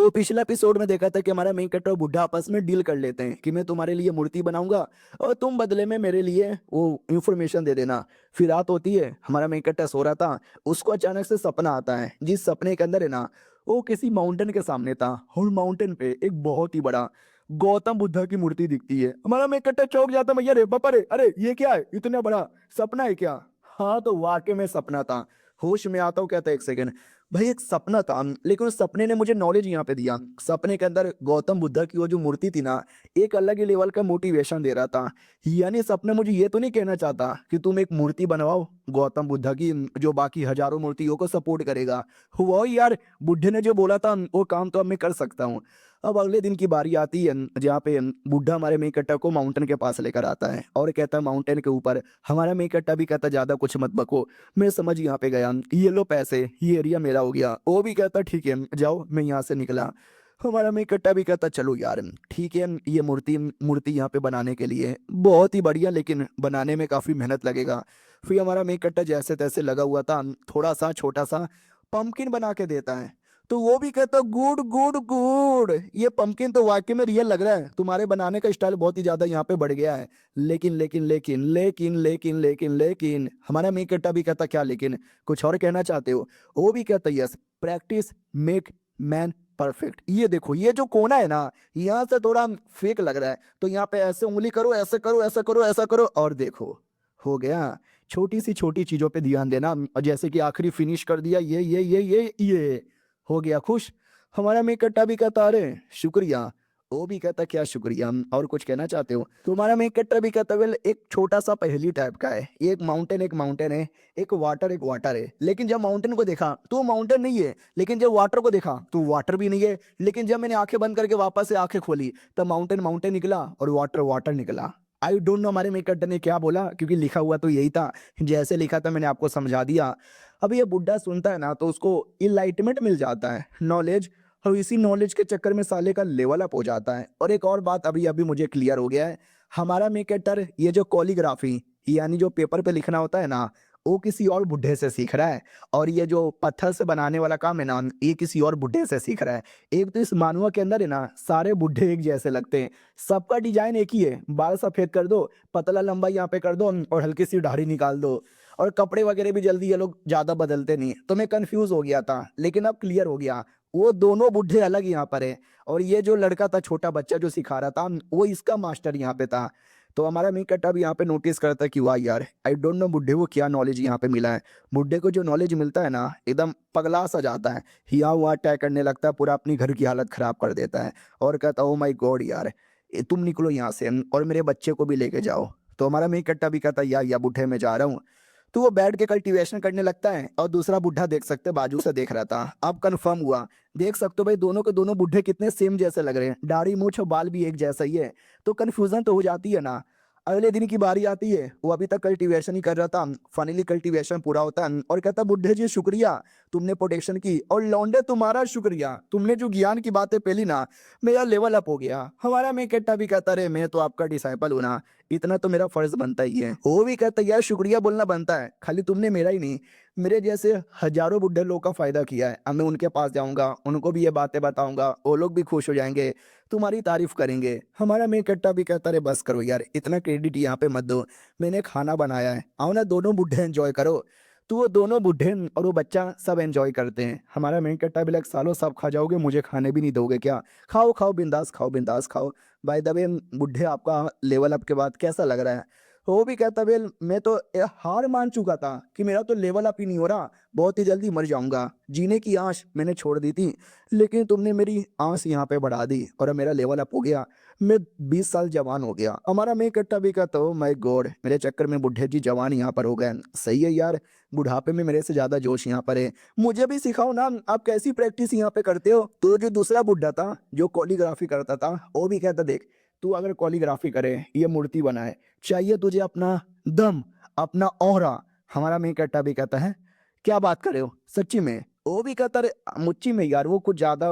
तो पिछला एपिसोड में देखा था कि हमारा मेन कैरेक्टर और बुड्ढा आपस में डील कर लेते हैं कि मैं तुम्हारे लिए मूर्ति बनाऊंगा और तुम बदले में मेरे लिए वो इन्फॉर्मेशन दे देना। फिर रात होती है, हमारा मेन कैरेक्टर सो रहा था, उसको अचानक से सपना आता है, जिस सपने के अंदर है ना, वो किसी माउंटेन के सामने था और माउंटेन पे एक बहुत ही बड़ा गौतम बुद्धा की मूर्ति दिखती है। हमारा मेन कैरेक्टर चौंक जाता है, भैया रे बापा रे, अरे ये क्या है, इतना बड़ा सपना है क्या? हाँ, तो वाकई में सपना था। होश में आता हूँ, कहता है एक सेकंड, भाई एक सपना था, लेकिन उस सपने ने मुझे नॉलेज यहाँ पे दिया। सपने के अंदर गौतम बुद्धा की वो जो मूर्ति थी ना, एक अलग ही लेवल का मोटिवेशन दे रहा था। यानी सपना मुझे ये तो नहीं कहना चाहता कि तुम एक मूर्ति बनवाओ गौतम बुद्धा की, जो बाकी हजारों मूर्तियों को सपोर्ट करेगा। वो यार, बुढ़े ने जो बोला था वो काम तो अब मैं कर सकता हूँ। अब अगले दिन की बारी आती है जहाँ पे बुढ़ा हमारे मेन कट्टा को माउंटेन के पास लेकर आता है और कहता है माउंटेन के ऊपर। हमारा मेन कट्टा भी कहता ज्यादा कुछ मत बको, मैं समझ यहाँ पे गया, ये लो पैसे, ये एरिया मेरा हो गया। वो भी कहता ठीक है जाओ, मैं यहाँ से निकला। हमारा मेन कट्टा भी कहता चलो यार ठीक है, ये मूर्ति मूर्ति यहाँ पे बनाने के लिए बहुत ही बढ़िया, लेकिन बनाने में काफी मेहनत लगेगा। फिर हमारा मेन कट्टा जैसे तैसे लगा हुआ था, थोड़ा सा छोटा सा पंपकिन बना के देता है। तो वो भी कहता गुड गुड गुड, ये पंपकिन तो वाकई में रियल लग रहा है, तुम्हारे बनाने का स्टाइल बहुत ही ज्यादा यहाँ पे बढ़ गया है। लेकिन लेकिन लेकिन लेकिन लेकिन लेकिन लेकिन हमारा मेन कट्टा भी कहता क्या लेकिन, कुछ और कहना चाहते हो? वो भी कहता yes, practice make man perfect. ये देखो, ये जो कोना है ना, यहाँ से थोड़ा फेक लग रहा है, तो यहाँ पे ऐसे उंगली करो, ऐसे करो, ऐसा करो, ऐसा करो, और देखो हो गया। छोटी सी छोटी चीजों पे ध्यान देना, और जैसे कि आखिरी फिनिश कर दिया, ये हो गया खुश। हमारा मेन कट्टा भी कहता अरे शुक्रिया। वो भी कहता क्या शुक्रिया, और कुछ कहना चाहते हो? तुम्हारा मेन कट्टा भी कहता वेल, एक छोटा सा पहेली टाइप का है, एक माउंटेन है, एक वाटर है, लेकिन जब माउंटेन को देखा तो वो माउंटेन नहीं है, लेकिन जब वाटर को देखा तो वाटर भी नहीं है, लेकिन जब मैंने आंखें बंद करके वापस से आंखें खोली तब माउंटेन माउंटेन निकला और वाटर वाटर निकला। आई डोंट नो हमारे मेन कट्टा ने क्या बोला, क्योंकि लिखा हुआ तो यही था, जैसे लिखा था मैंने आपको समझा दिया। अब ये बुड्ढा सुनता है ना तो उसको इनलाइटमेंट मिल जाता है, नॉलेज, और इसी नॉलेज के चक्कर में साले का लेवल अप हो जाता है। और एक और बात अभी अभी मुझे क्लियर हो गया है, हमारा मेकेटर ये जो कॉलीग्राफी यानी जो पेपर पे लिखना होता है ना, वो किसी और बुढ़े से सीख रहा है। और ये जो पत्थर से बनाने वाला काम है ना, ये किसी और बुढ़े से सीख रहा है। एक तो इस मानवा के अंदर है ना, सारे बुढ़े एक जैसे लगते हैं, सबका डिजाइन एक ही है, बाल सफेद कर दो, पतला लंबा यहाँ पे कर दो और हल्की सी दाढ़ी निकाल दो, और कपड़े वगैरह भी जल्दी ये लोग ज्यादा बदलते नहीं। तो मैं कंफ्यूज हो गया था, लेकिन अब क्लियर हो गया, वो दोनों बुढ़े अलग यहाँ पर है, और ये जो लड़का था, छोटा बच्चा जो सिखा रहा था, वो इसका मास्टर यहाँ पे था। तो हमारा मेन कट्टा भी यहाँ पे नोटिस करता है कि वाह यार, आई डोंट नो बुढ़े को क्या नॉलेज यहाँ पे मिला है। बुढ़े को जो नॉलेज मिलता है ना, एकदम पगला सा जाता है, यहाँ वहाँ अटैक करने लगता है, पूरा अपनी घर की हालत खराब कर देता है, और कहता ओ माई गॉड यार, तुम निकलो यहाँ से और मेरे बच्चे को भी लेके जाओ। तो हमारा मेन कट्टा भी कहता या बुढ़े मैं जा रहा हूँ। तो वो बैठ के कल्टीवेशन करने लगता है, और दूसरा बुढ़ा देख सकते हैं बाजू से देख रहा था। अब कंफर्म हुआ, देख सकते हो भाई दोनों के दोनों बुढ़े कितने सेम जैसे लग रहे हैं, दाढ़ी मूंछ और बाल भी एक जैसा ही है। तो कंफ्यूजन तो हो जाती है ना। अगले दिन की बारी आती है, वो अभी तक कल्टीवेशन ही कर रहा था, फाइनली कल्टीवेशन पूरा होता है और कहता बुढ़े जी शुक्रिया, तुमने प्रोटेक्शन की, और लौंडे तुम्हारा शुक्रिया, तुमने जो ज्ञान की बातें पहली ना, मेरा लेवल अप हो गया। हमारा मैं कहता भी कहता रहे मैं तो आपका डिसाइपल हूं ना, इतना तो मेरा फर्ज बनता ही है। वो भी कहता यार शुक्रिया बोलना बनता है, खाली तुमने मेरा ही नहीं, मेरे जैसे हजारों बुढ़े लोगों का फायदा किया है। अब मैं उनके पास जाऊंगा, उनको भी ये बातें बताऊंगा, वो लोग भी खुश हो जाएंगे, तुम्हारी तारीफ करेंगे। हमारा मेन कट्टा भी कहता रहे बस करो यार, इतना क्रेडिट यहाँ पे मत दो, मैंने खाना बनाया है, आओ ना दोनों बुढ़े एंजॉय करो। तो वो दोनों बुढ़े और वो बच्चा सब एंजॉय करते हैं। हमारा मेन कट्टा भी लग सालों सब खा जाओगे, मुझे खाने भी नहीं दोगे क्या? खाओ खाओ बिंदास खाओ, बिंदास खाओ। बाय द वे बुढ़े, आपका लेवल अप के बाद कैसा लग रहा है? वो भी कहता वेल मैं तो हार मान चुका था कि मेरा तो लेवल अप ही नहीं हो रहा, बहुत ही जल्दी मर जाऊंगा, जीने की आश मैंने छोड़ दी थी, लेकिन तुमने मेरी आस यहाँ पे बढ़ा दी और अब मेरा लेवल अप हो गया, मैं 20 साल जवान हो गया। हमारा मैं कट्टा भी कहता हूँ माय गॉड, मेरे चक्कर में बुढ़े जी जवान यहाँ पर हो गए। सही है यार, बुढ़ापे में मेरे से ज्यादा जोश यहाँ पर है, मुझे भी सिखाओ ना, आप कैसी प्रैक्टिस यहाँ पे करते हो? तो जो दूसरा बुढ़ा था जो कोरियोग्राफी करता था, वो भी कहता देख, तू अगर कोरियोग्राफी करे, ये मूर्ति बनाए, चाहिए तुझे अपना दम, अपना ऑरा। हमारा मेन कट्टा भी कहता है क्या बात कर रहे हो सच्ची में? वो भी कहता रहे मुच्ची में यार, वो कुछ ज्यादा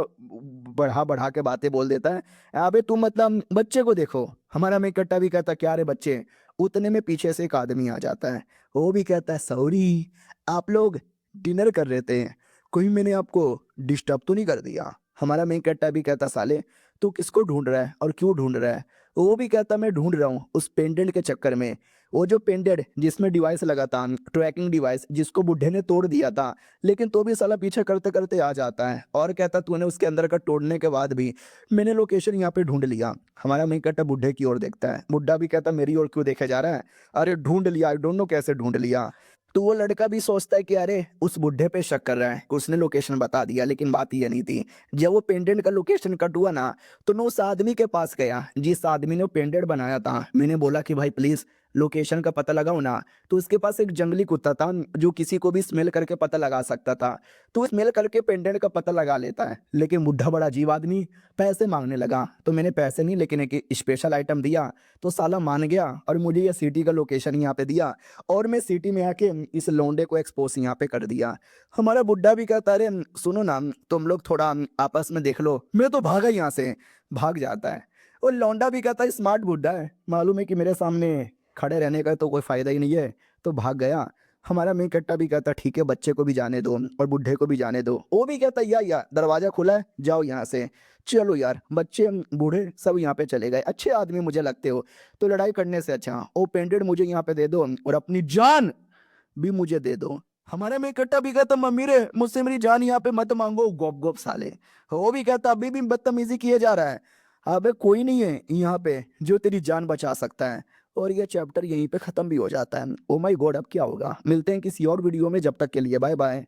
बढ़ा बढ़ा के बातें बोल देता है। अबे तुम मतलब बच्चे को देखो। हमारा मेन कट्टा भी कहता क्या रे बच्चे? उतने में पीछे से एक आदमी आ जाता है, वो भी कहता है सॉरी, आप लोग डिनर कर रहे थे, कोई मैंने आपको डिस्टर्ब तो नहीं कर दिया? हमारा मेन कट्टा भी कहता साले तू किसको ढूंढ रहा है और क्यों ढूंढ रहा है। वो भी कहता मैं ढूंढ रहा हूँ उस पेंडेंट के चक्कर में, वो जो पेंडेंट जिसमें डिवाइस लगा था, ट्रैकिंग डिवाइस जिसको बुढ़े ने तोड़ दिया था, लेकिन तो भी साला पीछे करते करते आ जाता है और कहता तूने उसके अंदर का तोड़ने के बाद भी मैंने लोकेशन यहाँ पे ढूंढ लिया। हमारा मेन कट्टा बुढ़े की ओर देखता है, बुढ़ा भी कहता मेरी ओर क्यों देखे जा रहा है, अरे ढूंढ लिया, आई डोंट नो कैसे ढूंढ लिया। तो वो लड़का भी सोचता है कि अरे उस बुढ़े पे शक कर रहा है कि उसने लोकेशन बता दिया, लेकिन बात ये नहीं थी। जब वो पेंडेंट का लोकेशन कट हुआ ना, तो मैं उस आदमी के पास गया जिस आदमी ने वो पेंडेंट बनाया था। मैंने बोला कि भाई प्लीज लोकेशन का पता लगाओ ना। तो उसके पास एक जंगली कुत्ता था जो किसी को भी स्मेल करके पता लगा सकता था, तो स्मेल करके पेंडेंट का पता लगा लेता है। लेकिन बुढ़ा बड़ा अजीब आदमी पैसे मांगने लगा, तो मैंने पैसे नहीं लेकिन एक स्पेशल आइटम दिया, तो साला मान गया और मुझे ये सिटी का लोकेशन यहाँ पे दिया और मैं सिटी में आके इस लौंडे को एक्सपोज यहाँ पे कर दिया। हमारा बुड्ढा भी कहता अरे सुनो ना तुम लोग थोड़ा आपस में देख लो, मैं तो भागा यहाँ से, भाग जाता है। और लौंडा भी कहता है स्मार्ट बुड्ढा है, मालूम है कि मेरे सामने खड़े रहने का तो कोई फायदा ही नहीं है, तो भाग गया। हमारा मेन कट्टा भी कहता ठीक है बच्चे को भी जाने दो और बुढ़े को भी जाने दो। वो भी कहता या दरवाजा खुला है जाओ यहाँ से, चलो यार बच्चे बूढ़े सब यहाँ पे चले गए, अच्छे आदमी मुझे लगते हो, तो लड़ाई करने से अच्छा वो पेंडेंट मुझे यहाँ पे दे दो और अपनी जान भी मुझे दे दो। हमारे में इकट्ठा भी कहता मम्मी रे मुझसे मेरी जान यहाँ पे मत मांगो, गोप गोप साले। वो भी कहता अभी भी बदतमीजी किए जा रहा है, अबे कोई नहीं है यहाँ पे जो तेरी जान बचा सकता है। और ये चैप्टर यहीं पे खत्म भी हो जाता है। ओ माय गॉड अब क्या होगा, मिलते हैं किसी और वीडियो में, जब तक के लिए बाय बाय।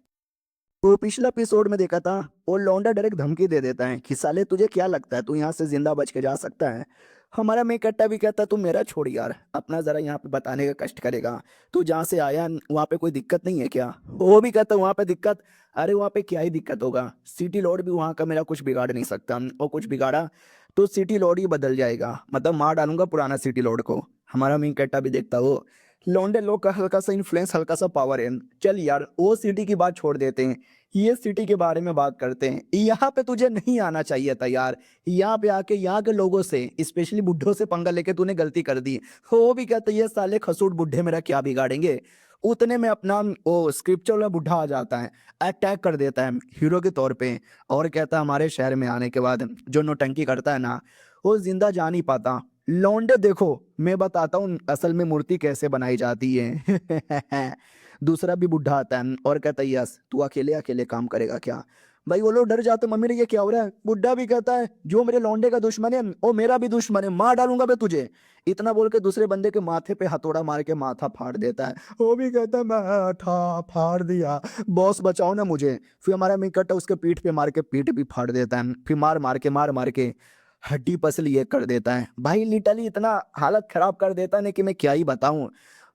तो पिछला एपिसोड में देखा था वो लौंडा डायरेक्ट धमकी दे देता है कि साले तुझे क्या लगता है तू यहाँ से जिंदा बच के जा सकता है। हमारा मैं कट्टा भी कहता तू मेरा छोड़ यार, अपना जरा यहाँ पे बताने का कष्ट करेगा, तू जहाँ से आया वहाँ पे कोई दिक्कत नहीं है क्या। वो भी कहता वहाँ पे दिक्कत, अरे वहाँ पे क्या ही दिक्कत होगा, सिटी लॉर्ड भी वहाँ का मेरा कुछ बिगाड़ नहीं सकता, और कुछ बिगाड़ा तो सिटी लॉर्ड ही बदल जाएगा, मतलब मार डालूंगा पुराना सिटी लॉर्ड को। हमारा मैं कट्टा भी देखता वो लौंडे लोग का हल्का सा इन्फ्लुएंस हल्का सा पावर है। चल यार वो सिटी की बात छोड़ देते हैं, ये सिटी के बारे में बात करते हैं। यहाँ पे तुझे नहीं आना चाहिए था यार, यहाँ पे आके यहाँ के लोगों से स्पेशली बुढ़ों से पंगा लेके तूने गलती कर दी। वो भी कहते ये साले खसूट बुढ़े मेरा क्या बिगाड़ेंगे। उतने में अपना वो स्क्रिप्चर वाला बुढ़ा आ जाता है, अटैक कर देता है हीरो के तौर पे, और कहता है हमारे शहर में आने के बाद जो नौटंकी करता है ना वो जिंदा जा नहीं पाता। लौंडे देखो मैं बताता हूँ असल में मूर्ति कैसे बनाई जाती है। दूसरा भी बुढ़ा आता है और कहता है यस तू अकेले अकेले काम करेगा क्या। भाई वो लोग डर जाते मम्मी रे ये क्या हो रहा है। बुढ़ा भी कहता है जो मेरे लौंडे का दुश्मन है वो मेरा भी दुश्मन है, मार डालूंगा मैं तुझे। इतना बोल के दूसरे बंदे के माथे पे हथौड़ा मार के माथा फाड़ देता है। वो भी कहता है माथा फाड़ दिया, बॉस बचाओ ना मुझे। फिर हमारा मिकट्टा उसके पीठ पे मार के पीठ भी फाड़ देता है, फिर मार मार के हड्डी पसली ये कर देता है। भाई लिटरली इतना हालत खराब कर देता है ना कि मैं क्या ही बताऊं।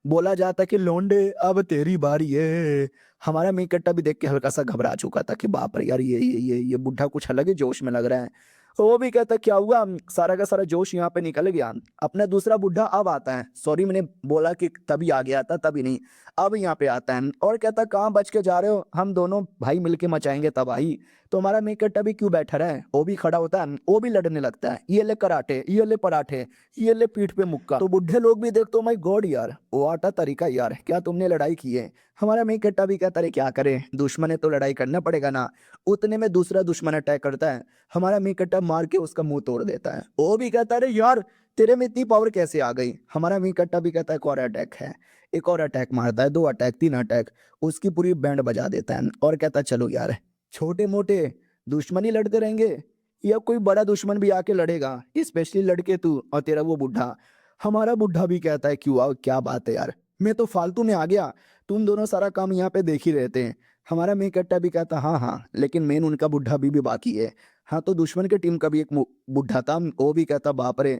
बोला जाता कि लौंडे अब तेरी बारी है। हमारा मेन कट्टा भी देख के हल्का सा घबरा चुका था कि बाप रे यार ये बुढ़ा कुछ अलग ही जोश में लग रहा है। वो भी कहता क्या हुआ, सारा का सारा जोश यहाँ पे निकल गया। अपना दूसरा बुढ़ा अब आता है, सॉरी मैंने बोला कि तभी आ गया था, तभी नहीं, अब यहाँ पे आता है और कहता कहाँ बच के जा रहे हो, हम दोनों भाई मिलके मचाएंगे तबाही। तो हमारा मेन कट्टा भी क्यों बैठा रहा है, वो भी खड़ा होता है, वो भी लड़ने लगता है, ये ले कराटे, ये ले पराठे, ये ले पीठ पे मुक्का। तो बुढ़े लोग भी देख तो माय गॉड यार वो आटा तरीका यार, क्या तुमने लड़ाई की है। हमारा मेन कट्टा भी कहता है क्या करे, दुश्मन है तो लड़ाई करना पड़ेगा ना। उतने में दूसरा दुश्मन अटैक करता है, हमारा मेन कट्टा मार के उसका मुंह तोड़ देता है। वो भी कहता है यार तेरे में इतनी पावर कैसे आ गई। हमारा मेन कट्टा भी कहता है एक और अटैक है, एक और अटैक मारता है, 2 अटैक 3 अटैक, उसकी पूरी बैंड बजा देता है और कहता है चलो यार छोटे मोटे दुश्मनी लड़ते रहेंगे या कोई बड़ा दुश्मन भी आके लड़ेगा, स्पेशली लड़के तू और तेरा वो बुढ़ा। हमारा बुढ़ा भी कहता है क्यों आओ क्या बात है यार, मैं तो फालतू में आ गया, तुम दोनों सारा काम यहाँ पे देख ही रहते हैं। हमारा मेन कट्टा भी कहता हाँ हाँ लेकिन मेन उनका बुढ़ा भी बाकी है। हाँ तो दुश्मन के टीम का भी एक बुढ़ा था, वो भी कहता बाप रे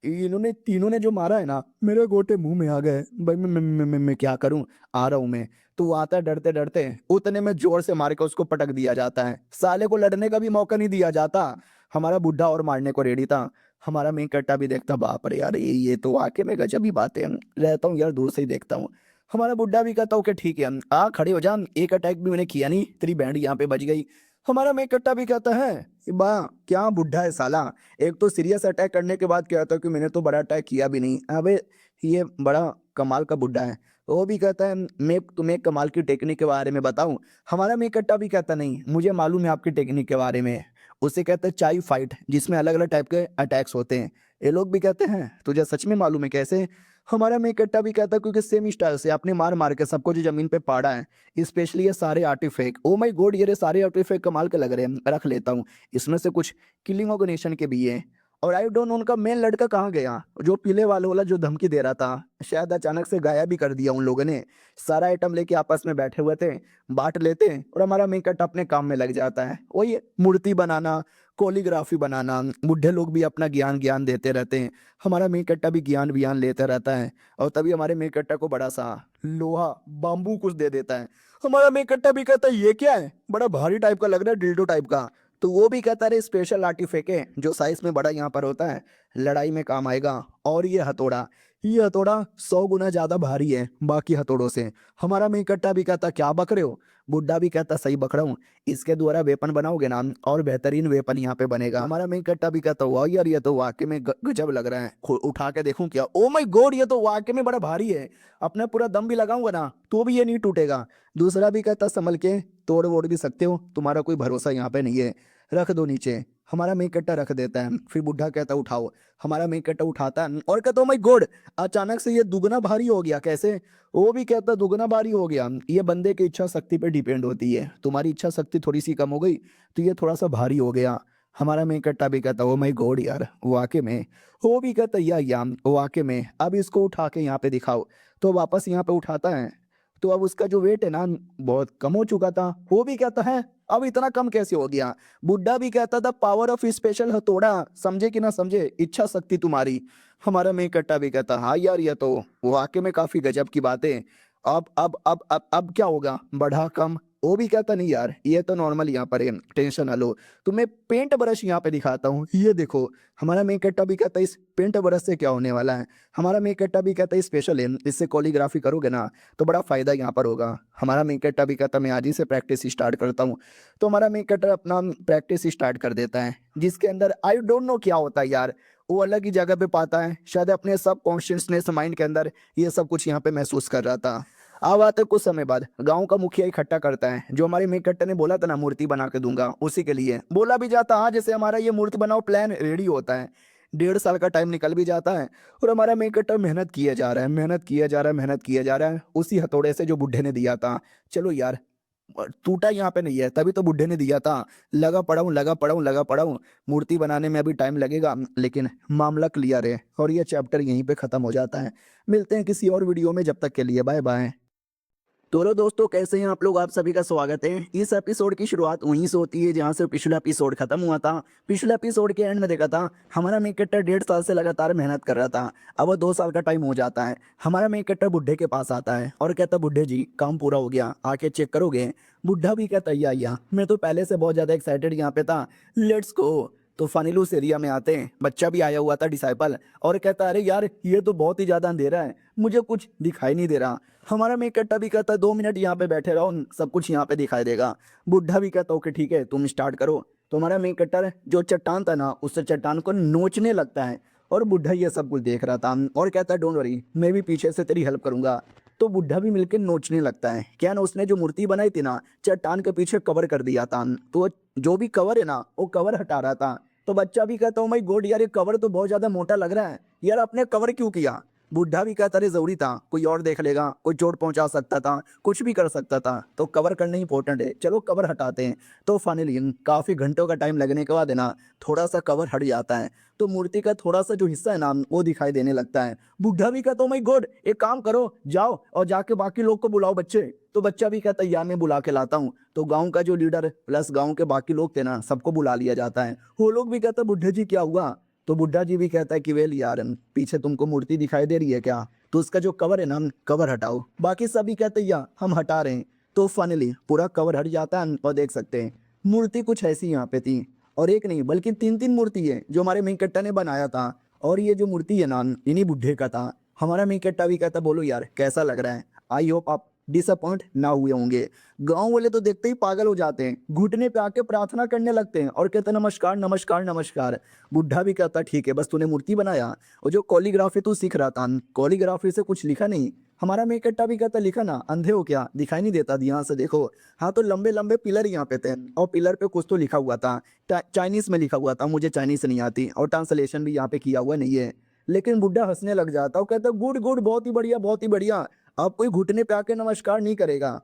इन्होंने तीनों ने जो मारा है ना मेरे गोटे मुंह में आ गए भाई, मैं क्या करूं, आ रहा हूं मैं। तो वो आता है डरते डरते, उतने में जोर से मार के उसको पटक दिया जाता है, साले को लड़ने का भी मौका नहीं दिया जाता। हमारा बुढ़ा और मारने को रेडी था। हमारा मेन कट्टा भी देखता बाप रे यार ये तो आके मैं गजब ही बातें रहता हूँ यार, दूर से ही देखता हूँ। हमारा बुढ़ा भी कहता ओके ठीक है आ खड़े हो जा, एक अटैक भी मैंने किया नहीं, तेरी बैंड यहाँ पे बज गई। हमारा मेन कट्टा भी कहता है कि बा क्या बुढ़ा है साला, एक तो सीरियस अटैक करने के बाद कहता है कि मैंने तो बड़ा अटैक किया भी नहीं, अबे ये बड़ा कमाल का बुढ़ा है। वो भी कहता है मैं तुम्हें एक कमाल की टेक्निक के बारे में बताऊं। हमारा मेन कट्टा भी कहता नहीं मुझे मालूम है आपकी टेक्निक के बारे में। उसे कहते हैं चाई फाइट, जिसमें अलग अलग टाइप के अटैक्स होते हैं। ये लोग भी कहते हैं तुझे सच में मालूम है कैसे? हमारा मेन कट्टा भी कहता है क्योंकि सेम स्टाइल से आपने मार मार के सबको जो जमीन पे पाड़ा है, स्पेशली ये सारे आर्टिफैक्ट, ओ माय गॉड ये सारे आर्टिफैक्ट कमाल के लग रहे हैं, रख लेता हूँ। इसमें से कुछ किलिंग ऑर्गेनाइजेशन के भी हैं। और आई डोंट नो उनका मेन लड़का कहाँ गया, जो पीले वाले वाला जो धमकी दे रहा था, शायद अचानक से गायब भी कर दिया उन लोगों ने। सारा आइटम लेके आपस में बैठे हुए थे, बांट लेते हैं और हमारा मेन कट्टा अपने काम में लग जाता है। वही मूर्ति बनाना, कोलिग्राफी बनाना, बुढ़े लोग भी अपना ज्ञान ज्ञान देते रहते हैं, हमारा मेन कट्टा भी ज्ञान व्यान लेता रहता है। और तभी हमारे मेन कट्टा को बड़ा सा लोहा बाम्बू कुछ दे देता है। हमारा मेन कट्टा भी कहता है ये क्या है, बड़ा भारी टाइप का लग रहा है, डिल्डो टाइप का। तो वो भी कहता है स्पेशल आर्टिफैक्ट है जो साइज में बड़ा यहाँ पर होता है, लड़ाई में काम आएगा। और ये हथौड़ा 100 गुना ज्यादा भारी है बाकी हथौड़ों से। हमारा मेन कट्टा भी कहता क्या बक रहे हो, बुड्ढा भी कहता सही बक रहा हूँ, इसके द्वारा वेपन बनाओगे ना और बेहतरीन वेपन यहाँ पे बनेगा। हमारा मेन कट्टा भी कहता वाह यार ये तो वाकई में गजब लग रहा है, उठा के देखूं क्या, ओ माय गॉड ये तो वाकई में बड़ा भारी है, अपना पूरा दम भी लगाऊंगा ना तो भी ये नहीं टूटेगा। दूसरा भी कहता संभल के, तोड़ वोड़ भी सकते हो, तुम्हारा कोई भरोसा यहाँ पे नहीं है, रख दो नीचे। हमारा मेन कट्टा रख देता है, फिर बुढ़ा कहता उठाओ, हमारा मेन कट्टा उठाता है और कहता माय गॉड अचानक से ये दुगना भारी हो गया कैसे? वो भी कहता दुगना भारी हो गया, ये बंदे की इच्छा शक्ति पे डिपेंड होती है, तुम्हारी इच्छा शक्ति थोड़ी सी कम हो गई तो ये थोड़ा सा भारी हो गया। हमारा मेन कट्टा भी कहता ओ माय गॉड यार वाकई में। वो भी कहता या वाकई में, अब इसको उठा के यहाँ पे दिखाओ। तो वापस यहाँ पे उठाता है, तो अब उसका जो वेट है ना बहुत कम हो चुका था। वो भी कहता है अब इतना कम कैसे हो गया? बुड्ढा भी कहता था पावर ऑफ स्पेशल हथौड़ा, समझे कि ना समझे, इच्छा शक्ति तुम्हारी। हमारा मेन कट्टा भी कहता हाँ यार ये तो वाकई में काफी गजब की बात है। अब क्या होगा, बढ़ा कम? वो भी कहता नहीं यार ये तो नॉर्मल यहाँ पर है, टेंशन ना लो, तुम्हें पेंट ब्रश यहाँ पे दिखाता हूँ, ये देखो। हमारा मेन कट्टा भी कहता है इस पेंट ब्रश से क्या होने वाला है? हमारा मेन कट्टा भी कहता है स्पेशल है, इससे कोलिग्राफी करोगे ना तो बड़ा फायदा यहाँ पर होगा। हमारा मेन कट्टा भी कहता मैं आज ही से प्रैक्टिस स्टार्ट करता हूँ। तो हमारा मेन कट्टा अपना प्रैक्टिस स्टार्ट कर देता है, जिसके अंदर आई डोंट नो क्या होता है यार, वो अलग ही जगह पे पाता है, शायद अपने सब कॉन्शियसनेस माइंड के अंदर ये सब कुछ यहाँ पे महसूस कर रहा था। अब आते कुछ समय बाद गांव का मुखिया इकट्ठा करता है, जो हमारे मेन कट्टा ने बोला था ना मूर्ति बना के दूंगा, उसी के लिए बोला भी जाता हाँ जैसे हमारा ये मूर्ति बनाओ प्लान रेडी होता है। 1.5 साल का टाइम निकल भी जाता है और हमारा मेन कट्टा मेहनत किया जा रहा है, मेहनत किया जा रहा है, मेहनत किया जा रहा है उसी हथौड़े से जो बुढ़े ने दिया था। चलो यार टूटा यहाँ पे नहीं है, तभी तो बुढ़े ने दिया था। लगा पड़ा हूँ लगा पड़ा हूँ लगा पड़ा हूँ, मूर्ति बनाने में अभी टाइम लगेगा लेकिन मामला क्लियर है। और ये चैप्टर यहीं पे खत्म हो जाता है। मिलते हैं किसी और वीडियो में, जब तक के लिए बाय बाय। तो लो दोस्तों कैसे हैं आप लोग, आप सभी का स्वागत है। इस एपिसोड की शुरुआत वहीं से होती है जहां से पिछला एपिसोड खत्म हुआ था। पिछले एपिसोड के एंड में देखा था हमारा मेन कट्टा 1.5 साल से लगातार मेहनत कर रहा था, अब वो 2 साल का टाइम हो जाता है। हमारा मेन कट्टा बुढ़े के पास आता है और कहता बुढ़े जी काम पूरा हो गया, आके चेक करोगे? बुढ़ा भी कहता या मैं तो पहले से बहुत ज्यादा एक्साइटेड यहाँ पे था, लेट्स गो। तो फानिलूस एरिया में आते हैं, बच्चा भी आया हुआ था डिसाइपल, और कहता अरे यार ये तो बहुत ही ज्यादा अंधेरा है, मुझे कुछ दिखाई नहीं दे रहा। हमारा मेन कट्टा भी कहता 2 मिनट यहाँ पे बैठे रहो, सब कुछ यहाँ पे दिखाई देगा। बुढ़ा भी कहता ओके ठीक है तुम स्टार्ट करो। तो हमारा मेन कट्टा जो चट्टान था ना उस चट्टान को नोचने लगता है और बुढ़ा ये सब कुछ देख रहा था और कहता है डोंट वरी मैं भी पीछे से तेरी हेल्प करूंगा। तो बुढ़ा भी मिलकर नोचने लगता है, क्या ना उसने जो मूर्ति बनाई थी ना चट्टान के पीछे कवर कर दिया था, तो जो भी कवर है ना वो कवर हटा रहा था। तो बच्चा भी कहता हूँ माय गॉड यार ये कवर तो बहुत ज्यादा मोटा लग रहा है, यार आपने कवर क्यों किया? बुढ़ा भी कहता अरे जरूरी था, कोई और देख लेगा, कोई चोट पहुंचा सकता था, कुछ भी कर सकता था, तो कवर करना इंपॉर्टेंट है, चलो कवर हटाते हैं। तो फाइनली काफी घंटों का टाइम लगने के बाद है ना थोड़ा सा कवर हट जाता है, तो मूर्ति का थोड़ा सा जो हिस्सा है ना वो दिखाई देने लगता है। बुढ़ा भी कहता माय गॉड एक काम करो जाओ और जाके बाकी लोग को बुलाओ बच्चे। तो बच्चा भी कहता यार मैं बुला के लाता हूँ। तो गांव का जो लीडर प्लस गांव के बाकी लोग थे ना सबको बुला लिया जाता है। वो लोग भी कहते बुढ़े जी क्या हुआ? तो बुढ़ा जी भी कहता है कि वेल यार पीछे तुमको मूर्ति दिखाई दे रही है क्या, तो उसका जो कवर है ना कवर हटाओ। बाकी सभी कहते या हम हटा रहे हैं। तो फाइनली पूरा कवर हट जाता है और देख सकते हैं मूर्ति कुछ ऐसी यहाँ पे थी, और एक नहीं बल्कि 3 मूर्ति है जो हमारे मेन कट्टा ने बनाया था। और ये जो मूर्ति है ना इन्हीं बुढ़े का था। हमारा मेन कट्टा भी कहता बोलो यार कैसा लग रहा है, आई होप आप डिसअपॉइंट ना हुए होंगे। गांव वाले तो देखते ही पागल हो जाते हैं, घुटने पे आके प्रार्थना करने लगते हैं और कहते नमस्कार नमस्कार नमस्कार। बुढ़ा भी कहता ठीक है बस तूने मूर्ति बनाया और जो कॉलीग्राफी तू सीख रहा था कॉलीग्राफी से कुछ लिखा नहीं, हमारा मेन कट्टा भी कहता लिखा ना, अंधे हो क्या, दिखाई नहीं देता ध्यान से देखो। हाँ तो लंबे लंबे पिलर यहाँ पे थे और पिलर पे कुछ तो लिखा हुआ था, चाइनीज में लिखा हुआ था, मुझे चाइनीज नहीं आती और ट्रांसलेशन भी यहाँ पे किया हुआ नहीं है। लेकिन बुड्ढा हंसने लग जाता और कहता गुड गुड, बहुत ही बढ़िया बहुत ही बढ़िया। अब कोई घुटने पे आके नमस्कार नहीं करेगा।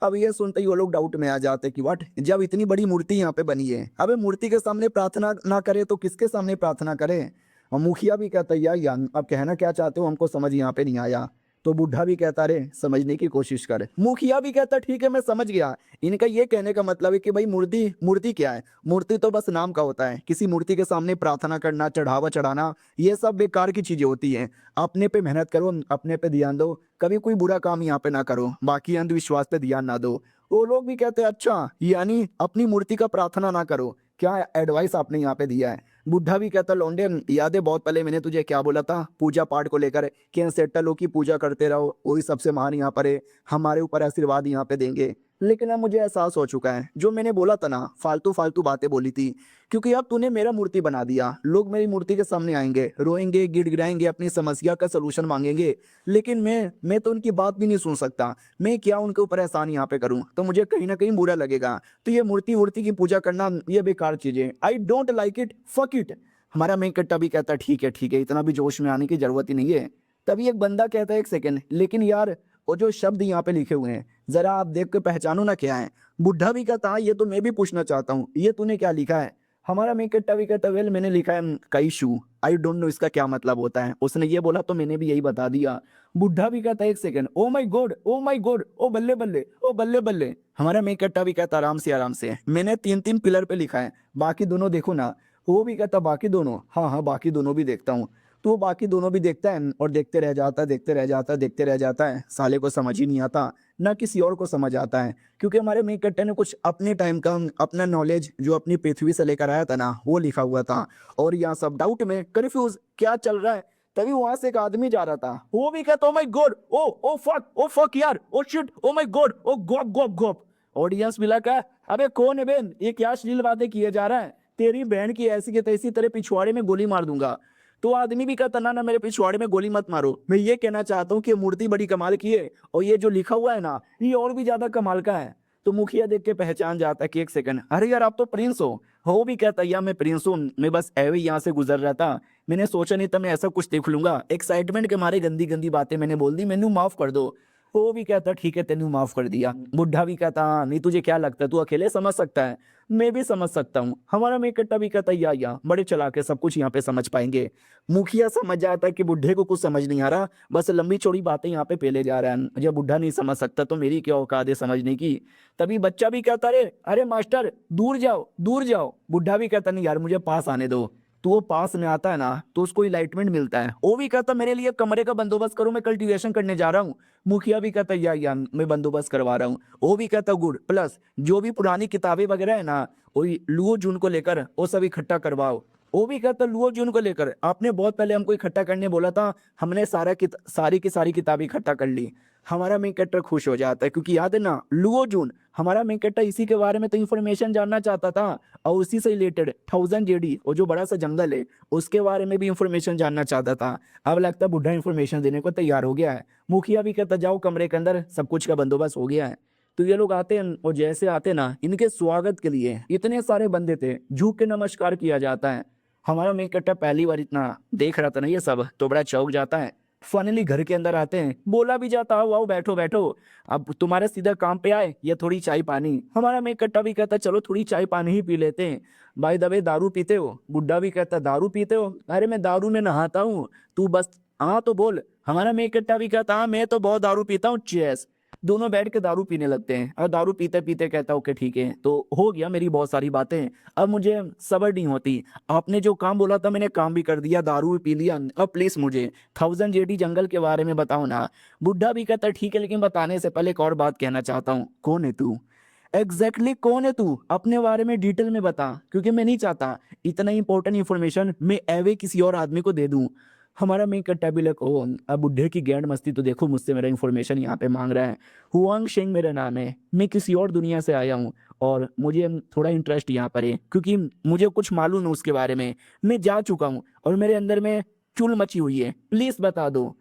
अब ये सुनते ही वो लोग डाउट में आ जाते कि व्हाट, जब इतनी बड़ी मूर्ति यहाँ पे बनी है, अबे मूर्ति के सामने प्रार्थना ना करे तो किसके सामने प्रार्थना करे। और मुखिया भी कहता यार अब कहना क्या चाहते हो हमको समझ यहाँ पे नहीं आया। तो बुढ़ा भी कहता रे समझने की कोशिश कर। मुखिया भी कहता ठीक है मैं समझ गया। इनका ये कहने का मतलब है कि भाई मूर्ति मूर्ति क्या है, मूर्ति तो बस नाम का होता है। किसी मूर्ति के सामने प्रार्थना करना, चढ़ावा चढ़ाना, ये सब बेकार की चीजें होती हैं। अपने पे मेहनत करो, अपने पे ध्यान दो, कभी कोई बुरा काम यहाँ पे ना करो, बाकी अंधविश्वास पे ध्यान ना दो। वो लोग भी कहते हैं अच्छा यानी अपनी मूर्ति का प्रार्थना ना करो, क्या एडवाइस आपने यहाँ पे दिया है। बुढ़ा भी कहता लौंडे याद है बहुत पहले मैंने तुझे क्या बोला था पूजा पाठ को लेकर, कि सेटलों की पूजा करते रहो, वही सबसे महान यहाँ पर है, हमारे ऊपर आशीर्वाद यहाँ पे देंगे। लेकिन अब मुझे एहसास हो चुका है जो मैंने बोला था ना, फालतू फालतू बातें बोली थी, क्योंकि अब तूने मेरा मूर्ति बना दिया। लोग मेरी मूर्ति के सामने आएंगे, रोएंगे, गिड़गिड़ाएंगे, अपनी समस्या का सलूशन मांगेंगे, लेकिन मैं तो उनकी बात भी नहीं सुन सकता। मैं क्या उनके ऊपर एहसान यहाँ पे करूँ, तो मुझे कहीं ना कहीं बुरा लगेगा। तो ये मूर्ति वूर्ति की पूजा करना ये बेकार चीज है, I don't like it, fuck it. हमारा मेन कट्टा भी कहता ठीक है, इतना भी जोश में आने की जरूरत ही नहीं है। तभी एक बंदा कहता है एक सेकंड, लेकिन यार वो जो शब्द यहाँ पे लिखे हुए हैं जरा आप देख के पहचानो ना क्या है। बुढ़ा भी कहता ये तो मैं भी पूछना चाहता हूँ, ये तूने क्या लिखा है। हमारा मेन कट्टा भी कहता वेल मैंने लिखा है कई शू, आई डोंट नो इसका क्या मतलब होता है। उसने ये बोला तो मैंने भी यही बता दिया। बुढ़ा भी कहता एक second, oh my god oh my god, ओ बल्ले बल्ले ओ बल्ले बल्ले। हमारा मेन कट्टा भी कहता आराम से मैंने 3-3 पिलर पे लिखा है, बाकी दोनों देखो ना। वो भी कहता बाकी दोनों, हाँ हाँ बाकी दोनों भी देखता हूँ। तो वो बाकी दोनों भी देखता है और देखते रह जाता है, देखते रह जाता है, देखते रह जाता है। साले को समझ ही नहीं आता, ना किसी और को समझ आता है, क्योंकि हमारे मेन कट्टे ने कुछ अपने टाइम का अपना नॉलेज जो अपनी पृथ्वी से लेकर आया था ना वो लिखा हुआ था। और यहाँ सब डाउट में कंफ्यूज क्या चल रहा है। तभी वहां से एक आदमी जा रहा था, वो भी कहता oh my god, oh fuck यार, oh shit, oh my god, ओ गॉप गॉप गॉप। ऑडियंस मिला का, अबे कौन है बहन, ये क्या अश्लील बातें किए जा रहा है, तेरी बहन की ऐसी की तैसी तेरे पिछवाड़े में गोली मार दूंगा। तो आदमी भी कहता ना ना मेरे पिछवाड़े में गोली मत मारो, मैं ये कहना चाहता हूँ कि मूर्ति बड़ी कमाल की है और ये जो लिखा हुआ है ना ये और भी ज्यादा कमाल का है। तो मुखिया देख के पहचान जाता है कि एक सेकंड, अरे यार आप तो प्रिंस हो। वो भी कहता यार मैं प्रिंस हूँ, मैं बस ऐवे यहाँ से गुजर रहा था, मैंने सोचा नहीं था मैं ऐसा कुछ देख लूंगा, एक्साइटमेंट के मारे गंदी गंदी बातें मैंने बोल दी, मैनू माफ कर दो। वो भी कहता ठीक है तेनू माफ कर दिया। बुढ़ा भी कहता हाँ नहीं तुझे क्या लगता है तू अकेले समझ सकता है, मैं भी समझ सकता हूँ। हमारा मेन कट्टा भी कहता या बड़े चला के सब कुछ यहाँ पे समझ पाएंगे। मुखिया समझ जाता है कि बुढ़े को कुछ समझ नहीं आ रहा, बस लंबी चौड़ी बातें यहाँ पे पेले जा रहा है, जब बुढ़ा नहीं समझ सकता तो मेरी क्या औकात है समझने की। तभी बच्चा भी कहता अरे मास्टर दूर जाओ दूर जाओ। बुढ़ा भी कहता नहीं यार मुझे पास आने दो। तो वो पास में आता है ना तो उसको इलाइटमेंट मिलता है। वो भी कहता मेरे लिए कमरे का बंदोबस्त करो, मैं कल्टीवेशन करने जा रहा हूँ। मुखिया भी कहता या मैं बंदोबस्त करवा रहा हूँ। वो भी कहता गुड, प्लस जो भी पुरानी किताबें वगैरह है ना वही लुओ जून को लेकर वो सब इकट्ठा करवाओ। वो भी कहता लुओ जून को लेकर आपने बहुत पहले हमको इकट्ठा करने बोला था, हमने सारी की सारी किताबें इकट्ठा कर ली। हमारा मेन कैरेक्टर खुश हो जाता है क्योंकि याद है ना लुओ जून, हमारा मेन कैरेक्टर इसी के बारे में तो इन्फॉर्मेशन जानना चाहता था और उसी से रिलेटेड 1000 जेडी और जो बड़ा सा जंगल है उसके बारे में भी इंफॉर्मेशन जानना चाहता था। अब लगता है बुढ़ा इंफॉर्मेशन देने को तैयार हो गया है। मुखिया भी कहता जाओ कमरे के अंदर, सब कुछ का बंदोबस्त हो गया है। तो ये लोग आते हैं और जैसे आते ना इनके स्वागत के लिए इतने सारे बंदे थे, झुक के नमस्कार किया जाता है। हमारा मेन कैरेक्टर पहली बार इतना देख रहा था ना ये सब तो बड़ा चौंक जाता है। फाइनली घर के अंदर आते हैं, बोला भी जाता है वाओ बैठो बैठो, अब तुम्हारे सीधा काम पे आए या थोड़ी चाय पानी। हमारा मेन कट्टा भी कहता चलो थोड़ी चाय पानी ही पी लेते हैं। भाई दबे दारू पीते हो। बुड्ढा भी कहता दारू पीते हो, अरे मैं दारू में नहाता हूँ, तू बस हाँ तो बोल। हमारा मेन कट्टा भी कहता हाँ मैं तो बहुत दारू पीता हूँ चेस। दोनों बैठ के दारू पीने लगते हैं और दारू पीते पीते कहता ओके ठीक है तो हो गया मेरी बहुत सारी बातें, अब मुझे सब्र नहीं होती, आपने जो काम बोला था मैंने काम भी कर दिया, दारू भी पी लिया, अब प्लीज मुझे 1000 जेडी जंगल के बारे में बताओ ना। बुढ़ा भी कहता ठीक है लेकिन बताने से पहले एक और बात कहना चाहता हूँ। कौन है तू, एग्जैक्टली कौन है तू, अपने बारे में डिटेल में बता, क्योंकि मैं नहीं चाहता इतना इंपॉर्टेंट इन्फॉर्मेशन मैं एवे किसी और आदमी को दे दूं। हमारा मेन कट्टा भी लग ओ अब बुढ़े की गैंड मस्ती तो देखो, मुझसे मेरा इन्फॉर्मेशन यहाँ पे मांग रहा है। हुआंग शेंग मेरा नाम है, मैं किसी और दुनिया से आया हूँ और मुझे थोड़ा इंटरेस्ट यहाँ पर है क्योंकि मुझे कुछ मालूम है उसके बारे में, मैं जा चुका हूँ और मेरे अंदर में चुल मची हुई है, प्लीज बता दो।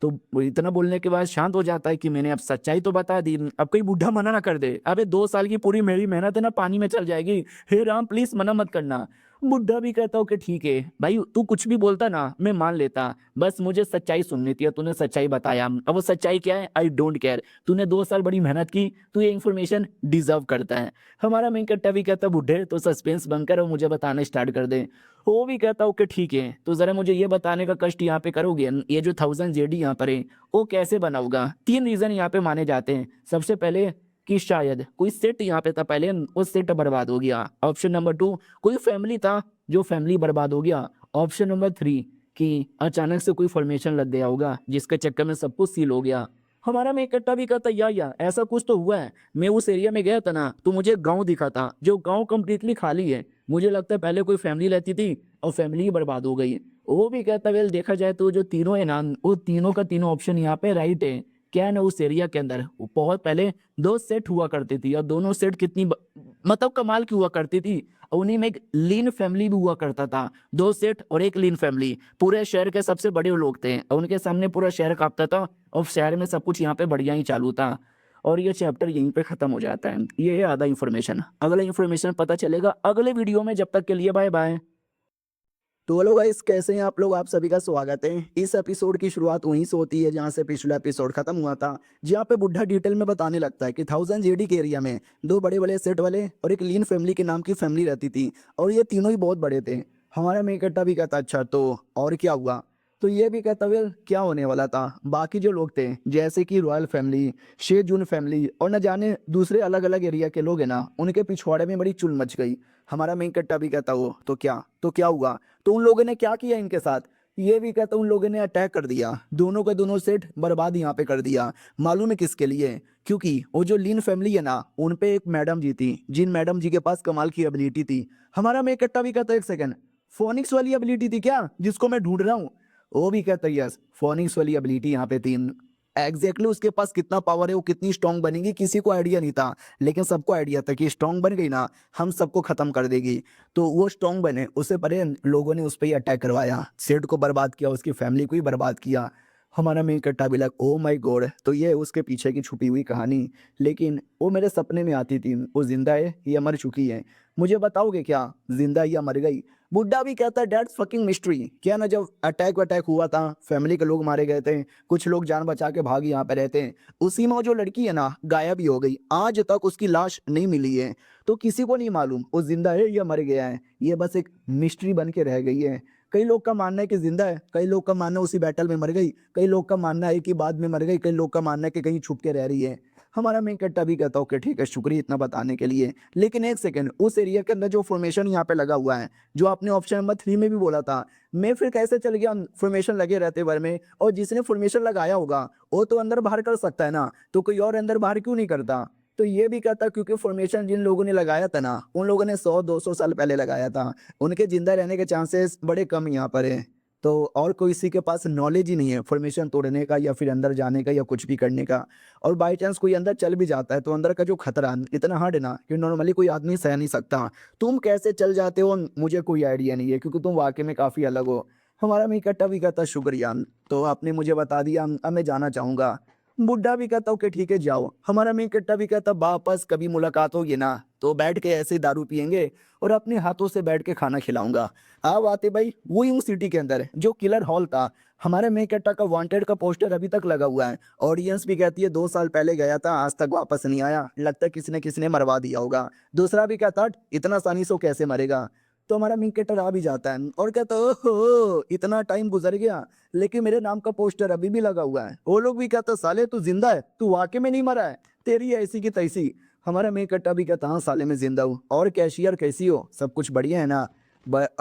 तो वो इतना बोलने के बाद शांत हो जाता है कि मैंने अब सच्चाई तो बता दी, अब कोई बूढ़ा मना ना कर दे, अबे 2 साल की पूरी मेरी मेहनत है ना पानी में चल जाएगी, हे राम प्लीज मना मत करना। बुड्ढा भी कहता हूँ कि ठीक है भाई, तू कुछ भी बोलता ना मैं मान लेता, बस मुझे सच्चाई सुननी थी, तूने सच्चाई बताया, अब वो सच्चाई क्या है आई डोंट केयर, तूने 2 साल बड़ी मेहनत की, तू ये इन्फॉर्मेशन डिजर्व करता है। हमारा मेन कट्टा भी कहता बुड्ढे तो सस्पेंस बनकर और मुझे बताना स्टार्ट कर दे। वो भी कहता हूँ कि ठीक है, तो जरा मुझे ये बताने का कष्ट यहाँ पे करोगे, ये जो 1000 जेडी यहाँ पर है वो कैसे बना होगा। 3 रीजन यहाँ पे माने जाते हैं। सबसे पहले कि शायद कोई सेट यहाँ पे था पहले, वो सेट बर्बाद हो गया। ऑप्शन नंबर 2, कोई फैमिली था जो फैमिली बर्बाद हो गया। ऑप्शन नंबर 3, कि अचानक से कोई फॉर्मेशन लग गया होगा जिसके चक्कर में सब कुछ सील हो गया। हमारा में इकट्ठा भी कहता या ऐसा कुछ तो हुआ है। मैं उस एरिया में गया था ना तो मुझे गांव दिखा था, जो गांव कंप्लीटली खाली है, मुझे लगता है पहले कोई फैमिली रहती थी और फैमिली ही बर्बाद हो गई। वो भी कहता वेल देखा जाए तो जो तीनों है ना, वो तीनों का तीनों ऑप्शन यहाँ पे राइट है। क्या है ना, उस एरिया के अंदर बहुत पहले 2 सेट हुआ करती थी और दोनों सेट कितनी मतलब कमाल की हुआ करती थी। और उन्हीं में एक लीन फैमिली भी हुआ करता था। 2 सेट और एक लीन फैमिली, पूरे शहर के सबसे बड़े लोग थे और उनके सामने पूरा शहर कांपता था और शहर में सब कुछ यहाँ पे बढ़िया ही चालू था। और ये चैप्टर यहीं पे खत्म हो जाता है। ये है आधा इन्फॉर्मेशन, अगला इन्फॉर्मेशन पता चलेगा अगले वीडियो में। जब तक के लिए बाय बाय। तो हेलो गाइस, कैसे हैं आप लोग? आप सभी का स्वागत है। इस एपिसोड की शुरुआत वहीं से होती है जहां से पिछला एपिसोड खत्म हुआ था, जहां पे बुढ़ा डिटेल में बताने लगता है कि 1000 जेडी के एरिया में 2 बड़े-बड़े सेट वाले और एक लीन फैमिली के नाम की फैमिली रहती थी और ये तीनों ही बहुत बड़े थे। हमारा में इकट्ठा भी कहता अच्छा तो और क्या हुआ? तो ये भी कहता वेल क्या होने वाला था। बाकी जो लोग थे जैसे कि रॉयल फैमिली, शेजून फैमिली और न जाने दूसरे अलग अलग एरिया के लोग है ना, उनके पिछवाड़े में बड़ी चुल मच गई। हमारा मेन कट्टा भी कहता वो तो क्या हुआ, तो उन लोगों ने क्या किया इनके साथ। ये भी कहता उन लोगों ने अटैक कर दिया, दोनों के दोनों सेट बर्बाद यहाँ पे कर दिया। मालूम है किसके लिए? क्योंकि वो जो लीन फैमिली है ना, उन पे एक मैडम जी थी, जिन मैडम जी के पास कमाल की एबिलिटी थी। हमारा में इकट्ठा भी कहता एक सेकंड, फोनिक्स वाली एबिलिटी थी क्या जिसको मैं ढूंढ रहा हूँ? वो भी कहता यस, फोनिक्स वाली एबिलिटी यहाँ पे थी। एग्जैक्टली उसके पास कितना पावर है, वो कितनी स्ट्रांग बनेगी किसी को आइडिया नहीं था, लेकिन सबको आइडिया था कि स्ट्रांग बन गई ना हम सबको खत्म कर देगी। तो वो स्ट्रांग बने, उससे परे लोगों ने उस पर ही अटैक करवाया, सेठ को बर्बाद किया, उसकी फैमिली को ही बर्बाद किया। हमारा मेन कट्टा भी लग ओ माय गॉड, तो ये है उसके पीछे की छुपी हुई कहानी। लेकिन वो मेरे सपने में आती थी, वो जिंदा है या मर चुकी है? मुझे बताओगे क्या, जिंदा या मर गई? बुड्ढा भी कहता है डेट्स फकिंग मिस्ट्री। क्या ना, जब अटैक वटैक हुआ था फैमिली के लोग मारे गए थे, कुछ लोग जान बचा के भाग यहाँ पे रहते हैं, उसी में वो जो लड़की है ना गायब ही हो गई, आज तक उसकी लाश नहीं मिली है। तो किसी को नहीं मालूम वो जिंदा है या मर गया है, ये बस एक मिस्ट्री बन के रह गई है। कई लोग का मानना है कि जिंदा है, कई लोग का मानना है उसी बैटल में मर गई, कई लोग का मानना है कि बाद में मर गई, कई लोग का मानना है कि कहीं छुप के रह रही है। हमारा मेन कट्टा भी कहता हूँ कि ठीक है शुक्रिया इतना बताने के लिए, लेकिन एक सेकंड, उस एरिया के अंदर जो फॉर्मेशन यहाँ पे लगा हुआ है, जो आपने ऑप्शन नंबर 3 में भी बोला था, मैं फिर कैसे चल गया फॉर्मेशन लगे रहते भर में? और जिसने फॉर्मेशन लगाया होगा वो तो अंदर बाहर कर सकता है ना, तो कोई और अंदर बाहर क्यों नहीं करता? तो ये भी कहता क्योंकि फॉर्मेशन जिन लोगों ने लगाया था ना, उन लोगों ने 100-200 साल पहले लगाया था, उनके जिंदा रहने के चांसेस बड़े कम यहाँ पर है। तो और कोई किसी के पास नॉलेज ही नहीं है फॉर्मेशन तोड़ने का या फिर अंदर जाने का या कुछ भी करने का। और बाई चांस कोई अंदर चल भी जाता है तो अंदर का जो खतरा इतना हार्ड है ना कि नॉर्मली कोई आदमी सह नहीं सकता। तुम कैसे चल जाते हो मुझे कोई आइडिया नहीं है, क्योंकि तुम वाकई में काफ़ी अलग हो। हमारा में इकट्ठा भी कहता शुक्रिया, तो आपने मुझे बता दिया, अब मैं जाना चाहूँगा। बुड्ढा भी कहता ओके ठीक है जाओ। हमारा में इकट्ठा भी कहता वापस कभी मुलाकात होगी ना तो बैठ के ऐसे ही दारू पियेंगे और अपने हाथों से बैठ के खाना खिलाऊंगा। अब आते भाई वही हूँ सिटी के अंदर जो किलर हॉल था। हमारे में इकट्ठा का वांटेड का पोस्टर अभी तक लगा हुआ है। ऑडियंस भी कहती है 2 साल पहले गया था आज तक वापस नहीं आया, लगता है किसी ने मरवा दिया होगा। दूसरा भी कहता इतना आसानी से वो कैसे मरेगा? तो हमारा मिंकेटर आ भी जाता है और कहता ओहो इतना टाइम गुजर गया लेकिन मेरे नाम का पोस्टर अभी भी लगा हुआ है। वो लोग भी कहता साले तू जिंदा है, तू वाकई में नहीं मरा है, तेरी ऐसी की तैसी। हमारा मिंकेटर भी कहता हाँ साले में जिंदा हूँ। और कैशियर कैसी हो, सब कुछ बढ़िया है ना?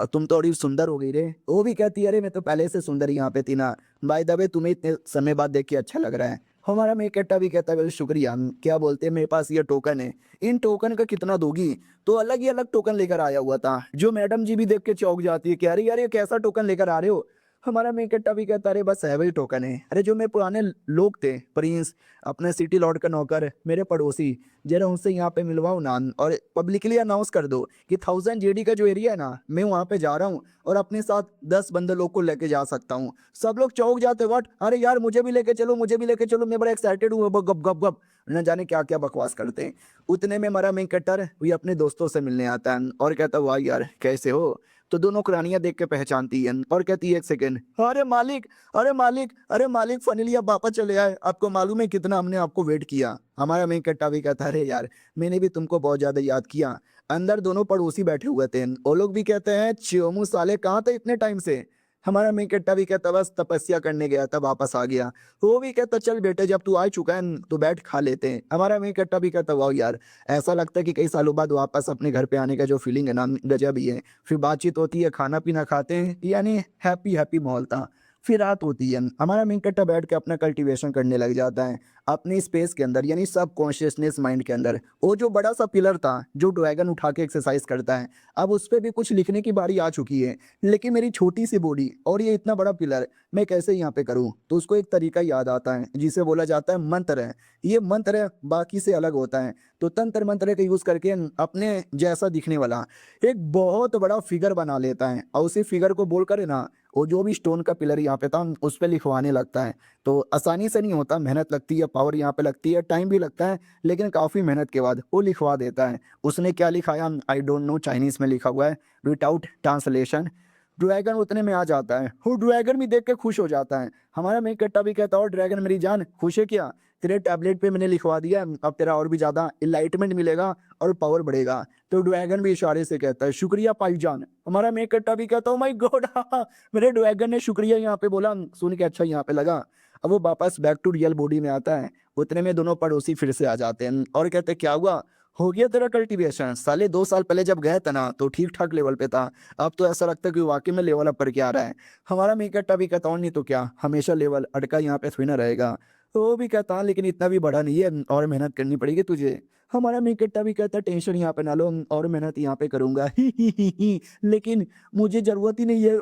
तुम तो बड़ी सुंदर हो गई रे। वो भी कहती है अरे मैं तो पहले से सुंदर यहाँ पे थी ना, बाय द वे तुम्हें इतने समय बाद देख के अच्छा लग रहा है। हमारा मेकट्टा भी कहता है वेल शुक्रिया, क्या बोलते हैं मेरे पास ये टोकन है, इन टोकन का कितना दोगी? तो अलग ही अलग टोकन लेकर आया हुआ था, जो मैडम जी भी देख के चौंक जाती है कि अरे यार ये कैसा टोकन लेकर आ रहे हो? हमारा मेन कट्टा भी कहता अरे बस है वही टोकन है। अरे जो मेरे पुराने लोग थे, प्रिंस, अपने सिटी लॉर्ड का नौकर, मेरे पड़ोसी, जरा उनसे यहाँ पे मिलवाओ ना और पब्लिकली अनाउंस कर दो कि 1000 जेडी का जो एरिया है ना, मैं वहाँ पे जा रहा हूँ और अपने साथ 10 बंदे लोग को लेके जा सकता हूँ। सब लोग चौंक जाते, व्हाट, अरे यार मुझे भी लेके चलो, मुझे भी लेके चलो, मैं बड़ा एक्साइटेड हूँ, गप गप गप, न जाने क्या क्या बकवास करते हैं। उतने में हमारा मेन कट्टर भी अपने दोस्तों से मिलने आता है और कहता वाह यार कैसे हो। तो दोनों कुरानियां देख के पहचानती है और कहती है एक सेकेंड, अरे मालिक, अरे मालिक, अरे मालिक, फाइनली आप वापस चले आए, आपको मालूम है कितना हमने आपको वेट किया। हमारा मेन कट्टा भी कहता है अरे यार मैंने भी तुमको बहुत ज्यादा याद किया। अंदर दोनों पड़ोसी बैठे हुए थे, वो लोग भी कहते हैं चियोमू साले कहाँ थे इतने टाइम से। हमारा मेन कट्टा भी कहता बस तपस्या करने गया था, वापस आ गया। वो भी कहता चल बेटे जब तू आ चुका है तो बैठ खा लेते हैं। हमारा मेन कट्टा भी कहता वाह यार, ऐसा लगता है कि कई सालों बाद वापस अपने घर पे आने का जो फीलिंग है ना, गजब ही है। फिर बातचीत होती है, खाना पीना खाते हैं, यानी हैप्पी हैप्पी माहौल था। फिर रात होती है, हमारा मेन कट्टा बैठ के अपना कल्टीवेशन करने लग जाता है अपनी स्पेस के अंदर, यानी सब कॉन्शियसनेस माइंड के अंदर। वो जो बड़ा सा पिलर था जो ड्रैगन उठा के एक्सरसाइज करता है, अब उस पर भी कुछ लिखने की बारी आ चुकी है। लेकिन मेरी छोटी सी बॉडी और ये इतना बड़ा पिलर मैं कैसे यहाँ पे करूँ। तो उसको एक तरीका याद आता है जिसे बोला जाता है मंत्र। ये मंत्र बाकी से अलग होता है। तो तंत्र मंत्र का यूज करके अपने जैसा दिखने वाला एक बहुत बड़ा फिगर बना लेता है और उसी फिगर को बोलकर है ना, वो जो भी स्टोन का पिलर यहाँ पे था उस पे लिखवाने लगता है। तो आसानी से नहीं होता, मेहनत लगती है, पावर यहाँ पे लगती है, टाइम भी लगता है, लेकिन काफी मेहनत के बाद वो लिखवा देता है। उसने क्या लिखाया आई डोंट नो, चाइनीज में लिखा हुआ है विदाउट ट्रांसलेशन। ड्रैगन उतने में आ जाता है, वो ड्रैगन भी देख के खुश हो जाता है। हमारा मेन कट्टा भी कहता है और ड्रैगन मेरी जान खुश है क्या, तेरे टैबलेट पे मैंने लिखवा दिया है, अब तेरा और भी ज्यादा इलाइटमेंट मिलेगा और पावर बढ़ेगा। तो ड्रैगन भी इशारे से कहता है शुक्रिया भाईजान। हमारा मेन कट्टा भी कहता है माय गॉड, मेरे ड्रैगन ने शुक्रिया यहाँ पे बोला, सुन के अच्छा यहाँ पे लगा। अब वो वापस बैक टू रियल बॉडी में आता है। उतने में दोनों पड़ोसी फिर से आ जाते हैं और कहते हैं क्या हुआ, हो गया तेरा कल्टीवेशन। साले 2 साल पहले जब गए थे ना तो ठीक ठाक लेवल पे था, अब तो ऐसा लगता है कि वाकई में लेवल अप करके आ रहा है। हमारा मेन कट्टा भी कहता हूँ नहीं तो क्या, हमेशा लेवल अटका यहाँ पे थोड़ी ना रहेगा। तो वो भी कहता लेकिन इतना भी बड़ा नहीं है और मेहनत करनी पड़ेगी तुझे। हमारा मेन कट्टा भी कहता टेंशन यहाँ पे ना लो और मेहनत यहाँ पे करूंगा, ही लेकिन मुझे जरूरत ही नहीं है,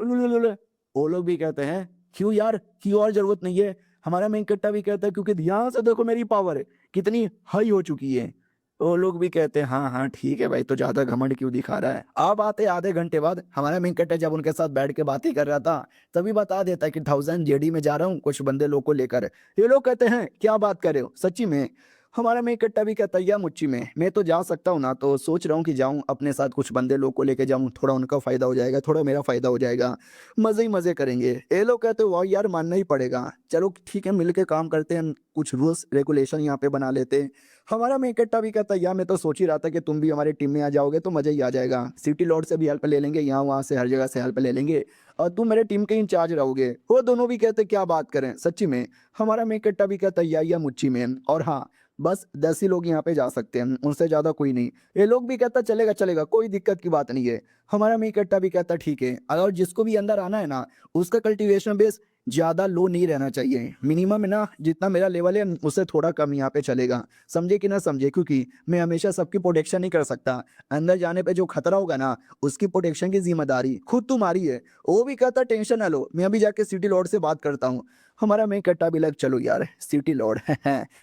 वो लोग भी कहते हैं क्यों यार, क्यों और जरूरत नहीं है। हमारा मेन कट्टा भी कहता है क्योंकि ध्यान से देखो मेरी पावर कितनी हाई हो चुकी है। वो लोग भी कहते हैं हाँ हाँ ठीक है भाई, तो ज्यादा घमंड क्यों दिखा रहा है। अब आते आधे घंटे बाद हमारा मेन कट्टा जब उनके साथ बैठ के बातें कर रहा था तभी बता देता है कि 1000 जेडी में जा रहा हूँ कुछ बंदे लोग को लेकर। ये लोग कहते हैं क्या बात कर रहे हो सच्ची में। हमारा मेन कट्टा भी कहता है या मुच्ची में मैं तो जा सकता हूँ ना, तो सोच रहा हूँ कि जाऊँ अपने साथ कुछ बंदे लोग को लेके जाऊँ, थोड़ा उनका फायदा हो जाएगा, थोड़ा मेरा फायदा हो जाएगा, मजे ही मजे करेंगे। ये लोग कहते हैं वाह यार मानना ही पड़ेगा, चलो ठीक है मिलके काम करते हैं, कुछ रूल्स रेगुलेशन यहाँ पे बना लेते हैं। हमारा मेन कट्टा भी कहता है यार मैं तो सोच ही रहा था कि तुम भी हमारी टीम में आ जाओगे तो मजा ही आ जाएगा, सिटी लॉर्ड से भी हेल्प ले लेंगे, यहाँ वहाँ से हर जगह से हेल्प ले लेंगे और तुम मेरे टीम के इंचार्ज रहोगे। वो दोनों भी कहते क्या बात करें सच्ची में। हमारा मेन कट्टा भी कहता है या मुच्ची में, और हाँ बस 10 ही लोग यहाँ पे जा सकते हैं, उनसे ज्यादा कोई नहीं। ये लोग भी कहता चलेगा चलेगा कोई दिक्कत की बात नहीं है। हमारा मेन कट्टा भी कहता ठीक है, अगर जिसको भी अंदर आना है ना उसका कल्टीवेशन बेस ज्यादा लो नहीं रहना चाहिए, मिनिमम है ना जितना मेरा लेवल है उससे थोड़ा कम यहाँ पे चलेगा, समझे कि ना समझे, क्योंकि मैं हमेशा सबकी प्रोटेक्शन नहीं कर सकता। अंदर जाने पे जो खतरा होगा ना उसकी प्रोटेक्शन की जिम्मेदारी खुद तुम्हारी है। वो भी कहता टेंशन ना लो, मैं अभी जाके सिटी लॉर्ड से बात करता हूँ। हमारा मेन कट्टा भी लग चलो यार सिटी लॉर्ड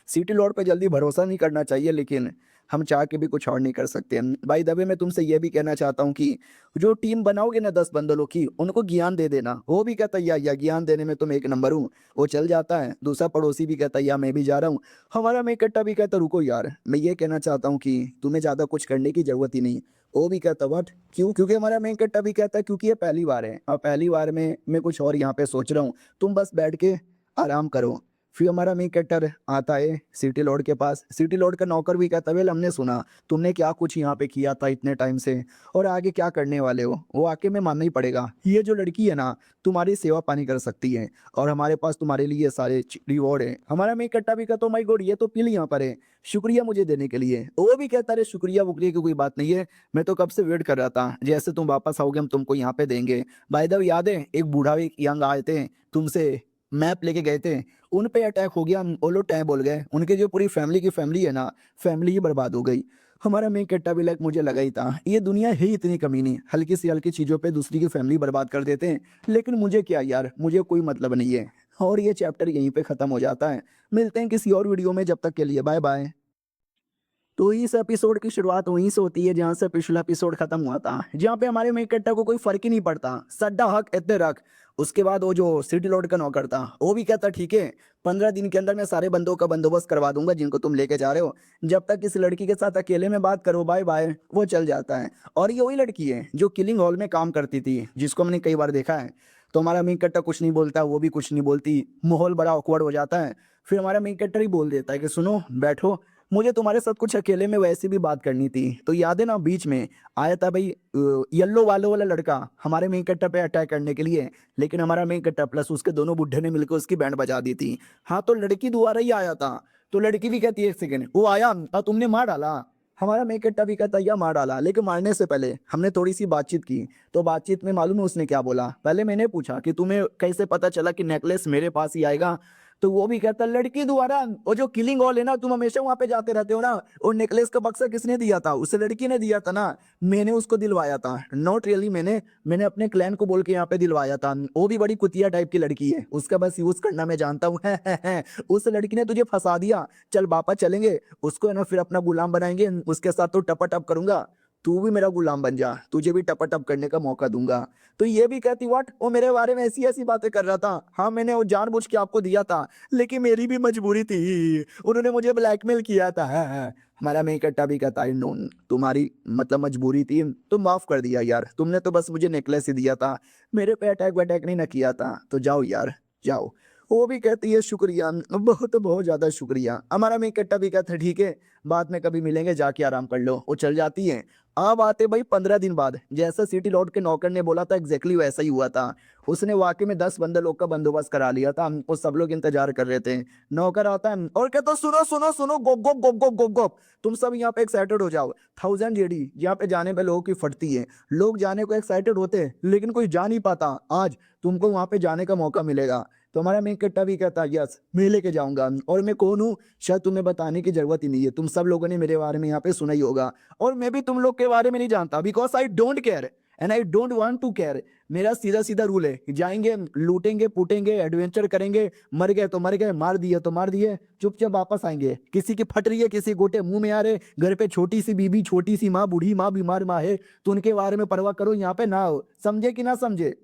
सिटी लॉर्ड पे जल्दी भरोसा नहीं करना चाहिए, लेकिन हम चाह के भी कुछ और नहीं कर सकते। भाई दबे मैं तुमसे ये भी कहना चाहता हूँ कि जो टीम बनाओगे ना 10 बंदरों की उनको ज्ञान दे देना। वो भी कहता है या ज्ञान देने में तुम एक नंबर हूँ, वो चल जाता है। दूसरा पड़ोसी भी कहता है या मैं भी जा रहा हूँ। हमारा मेन कट्टा भी कहता रुको यार मैं ये कहना चाहता हूँ कि तुम्हें ज्यादा कुछ करने की जरूरत ही नहीं। वो भी कहता व्हाट क्यों, क्योंकि हमारा मेन कट्टा भी कहता है क्योंकि ये पहली बार है और पहली बार में मैं कुछ और यहाँ पे सोच रहा हूँ, तुम बस बैठ के आराम करो। फिर हमारा मेन कैरेक्टर आता है सिटी लॉर्ड के पास। सिटी लॉर्ड का नौकर भी कहता है वेल हमने सुना तुमने क्या कुछ यहाँ पे किया था इतने टाइम से और आगे क्या करने वाले हो। वो आके में मानना ही पड़ेगा, ये जो लड़की है ना तुम्हारी सेवा पानी कर सकती है और हमारे पास तुम्हारे लिए सारे रिवॉर्ड है। हमारा मेन कट्टा भी कहता माई गॉड ये तो पिल यहाँ पर है, शुक्रिया मुझे देने के लिए। वो भी कहता है शुक्रिया वुक्रिया की कोई बात नहीं है, मैं तो कब से वेट कर रहा था, जैसे तुम वापस आओगे हम तुमको यहाँ पे देंगे। बाय द वे याद है एक बूढ़ा एक यंग आए थे तुमसे मैप लेके गए थे, उन पे अटैक हो गया, वो लोग टैब बोल गए, उनके जो पूरी फैमिली की फैमिली है ना फैमिली ही बर्बाद हो गई। हमारा मेन कट्टा भी लाइक मुझे लगा ही था, ये दुनिया है ही इतनी कमीनी, हल्की सी हल्की चीज़ों पे दूसरी की फैमिली बर्बाद कर देते हैं। लेकिन मुझे क्या यार, मुझे कोई मतलब नहीं है। और ये चैप्टर यहीं पे ख़त्म हो जाता है। मिलते हैं किसी और वीडियो में, जब तक के लिए बाय बाय। तो इस एपिसोड की शुरुआत वहीं से होती है जहाँ से पिछला एपिसोड खत्म हुआ था, जहाँ पे हमारे मेन कैरेक्टर को कोई फर्क ही नहीं पड़ता, सड्डा हक इतने रख। उसके बाद वो जो सिटी लॉर्ड का नौकर था वो भी कहता ठीक है, 15 दिन के अंदर मैं सारे बंदों का बंदोबस्त करवा दूंगा जिनको तुम लेके जा रहे हो, जब तक इस लड़की के साथ अकेले में बात करो, बाय बाय। वो चल जाता है। और ये वही लड़की है जो किलिंग हॉल में काम करती थी, जिसको हमने कई बार देखा है। तो हमारा मेन कैरेक्टर कुछ नहीं बोलता, वो भी कुछ नहीं बोलती, माहौल बड़ा ऑकवर्ड हो जाता है। फिर हमारा मेन कैरेक्टर ही बोल देता है कि सुनो बैठो, मुझे तुम्हारे साथ कुछ अकेले में वैसे भी बात करनी थी। तो याद है ना, बीच में आया था भाई येलो वालों वाला लड़का हमारे मेन कट्टा पे अटैक करने के लिए, लेकिन हमारा मेन कट्टा प्लस उसके दोनों बुड्ढे ने मिलकर उसकी बैंड बजा दी थी। हाँ, तो लड़की दोबारा ही आया था। तो लड़की भी कहती है एक सेकेंड, वो आया और तुमने मार डाला। हमारा मेन कट्टा भी कहता है या मार डाला, लेकिन मारने से पहले हमने थोड़ी सी बातचीत की। तो बातचीत में मालूम है उसने क्या बोला, पहले मैंने पूछा कि तुम्हें कैसे पता चला कि नेकलेस मेरे पास ही आएगा। तो वो भी कहता लड़की द्वारा, वो जो किलिंग हॉल है ना, तुम हमेशा वहां पे जाते रहते हो ना, और नेकलेस का बक्सा किसने दिया था, उस लड़की ने दिया था ना, मैंने उसको दिलवाया था। नॉट रियली मैंने मैंने अपने क्लैन को बोल के यहाँ पे दिलवाया था। वो भी बड़ी कुतिया टाइप की लड़की है, उसका बस यूज करना मैं जानता हूँ। उस लड़की ने तुझे फंसा दिया, चल वापस चलेंगे, उसको है ना फिर अपना गुलाम बनाएंगे, उसके साथ तो टपाटप करूंगा, तू भी मेरा गुलाम बन जा, तुझे भी टपाटप करने का मौका दूंगा। तो ये भी कहती व्हाट, वो मेरे बारे में ऐसी ऐसी बातें कर रहा था। हाँ, मैंने वो जानबूझ के आपको दिया था, लेकिन मेरी भी मजबूरी थी, उन्होंने मुझे ब्लैकमेल किया था। हमारा मेन कट्टा भी कहता है नो, तुम्हारी मतलब मजबूरी थी, तुम माफ कर दिया यार, तुमने तो बस मुझे नेकलेस ही दिया था, मेरे पे अटैक वटैक नहीं ना किया था, तो जाओ यार जाओ। वो भी कहती है शुक्रिया, बहुत बहुत ज्यादा शुक्रिया। हमारा मेन कट्टा भी कहता है ठीक है, बाद में कभी मिलेंगे, जाके आराम कर लो। वो चल जाती है। अब आते भाई 15 दिन बाद, जैसा सिटी लॉर्ड के नौकर ने बोला था एग्जैक्टली वैसा ही हुआ था। उसने वाकई में 10 बंदे लोग का बंदोबस्त करा लिया था, हमको सब लोग इंतजार कर रहे थे। नौकर आता है और कहता सुनो सुनो सुनो, गोप गोप गोप गोप गोप गोप, तुम सब यहाँ पे एक्साइटेड हो जाओ। 1000 जेडी यहाँ पे जाने पे लोगों की फटती है, लोग जाने को एक्साइटेड होते हैं लेकिन कोई जा नहीं पाता। आज तुमको वहां पे जाने का मौका मिलेगा। तो हमारा मेन कट्टा भी कहता है यस, मैं लेके जाऊंगा। और मैं कौन हूँ शायद तुम्हें बताने की जरूरत ही नहीं है, तुम सब लोगों ने मेरे बारे में यहाँ पे सुना ही होगा, और मैं भी तुम लोग के बारे में नहीं जानता, because I don't care and I don't want to care. मेरा सीधा सीधा रूल है कि जाएंगे, लूटेंगे पुटेंगे, एडवेंचर करेंगे, मर गए तो मर गए, मार दिए तो मार दिए, चुपचाप वापस आएंगे। किसी की फट रही है, किसी गोटे मुंह में आ रहे, घर पे छोटी सी बीबी, छोटी सी माँ, बूढ़ी माँ, बीमार माँ है, तो उनके बारे में परवाह करो, यहाँ पे ना हो। समझे कि ना समझे?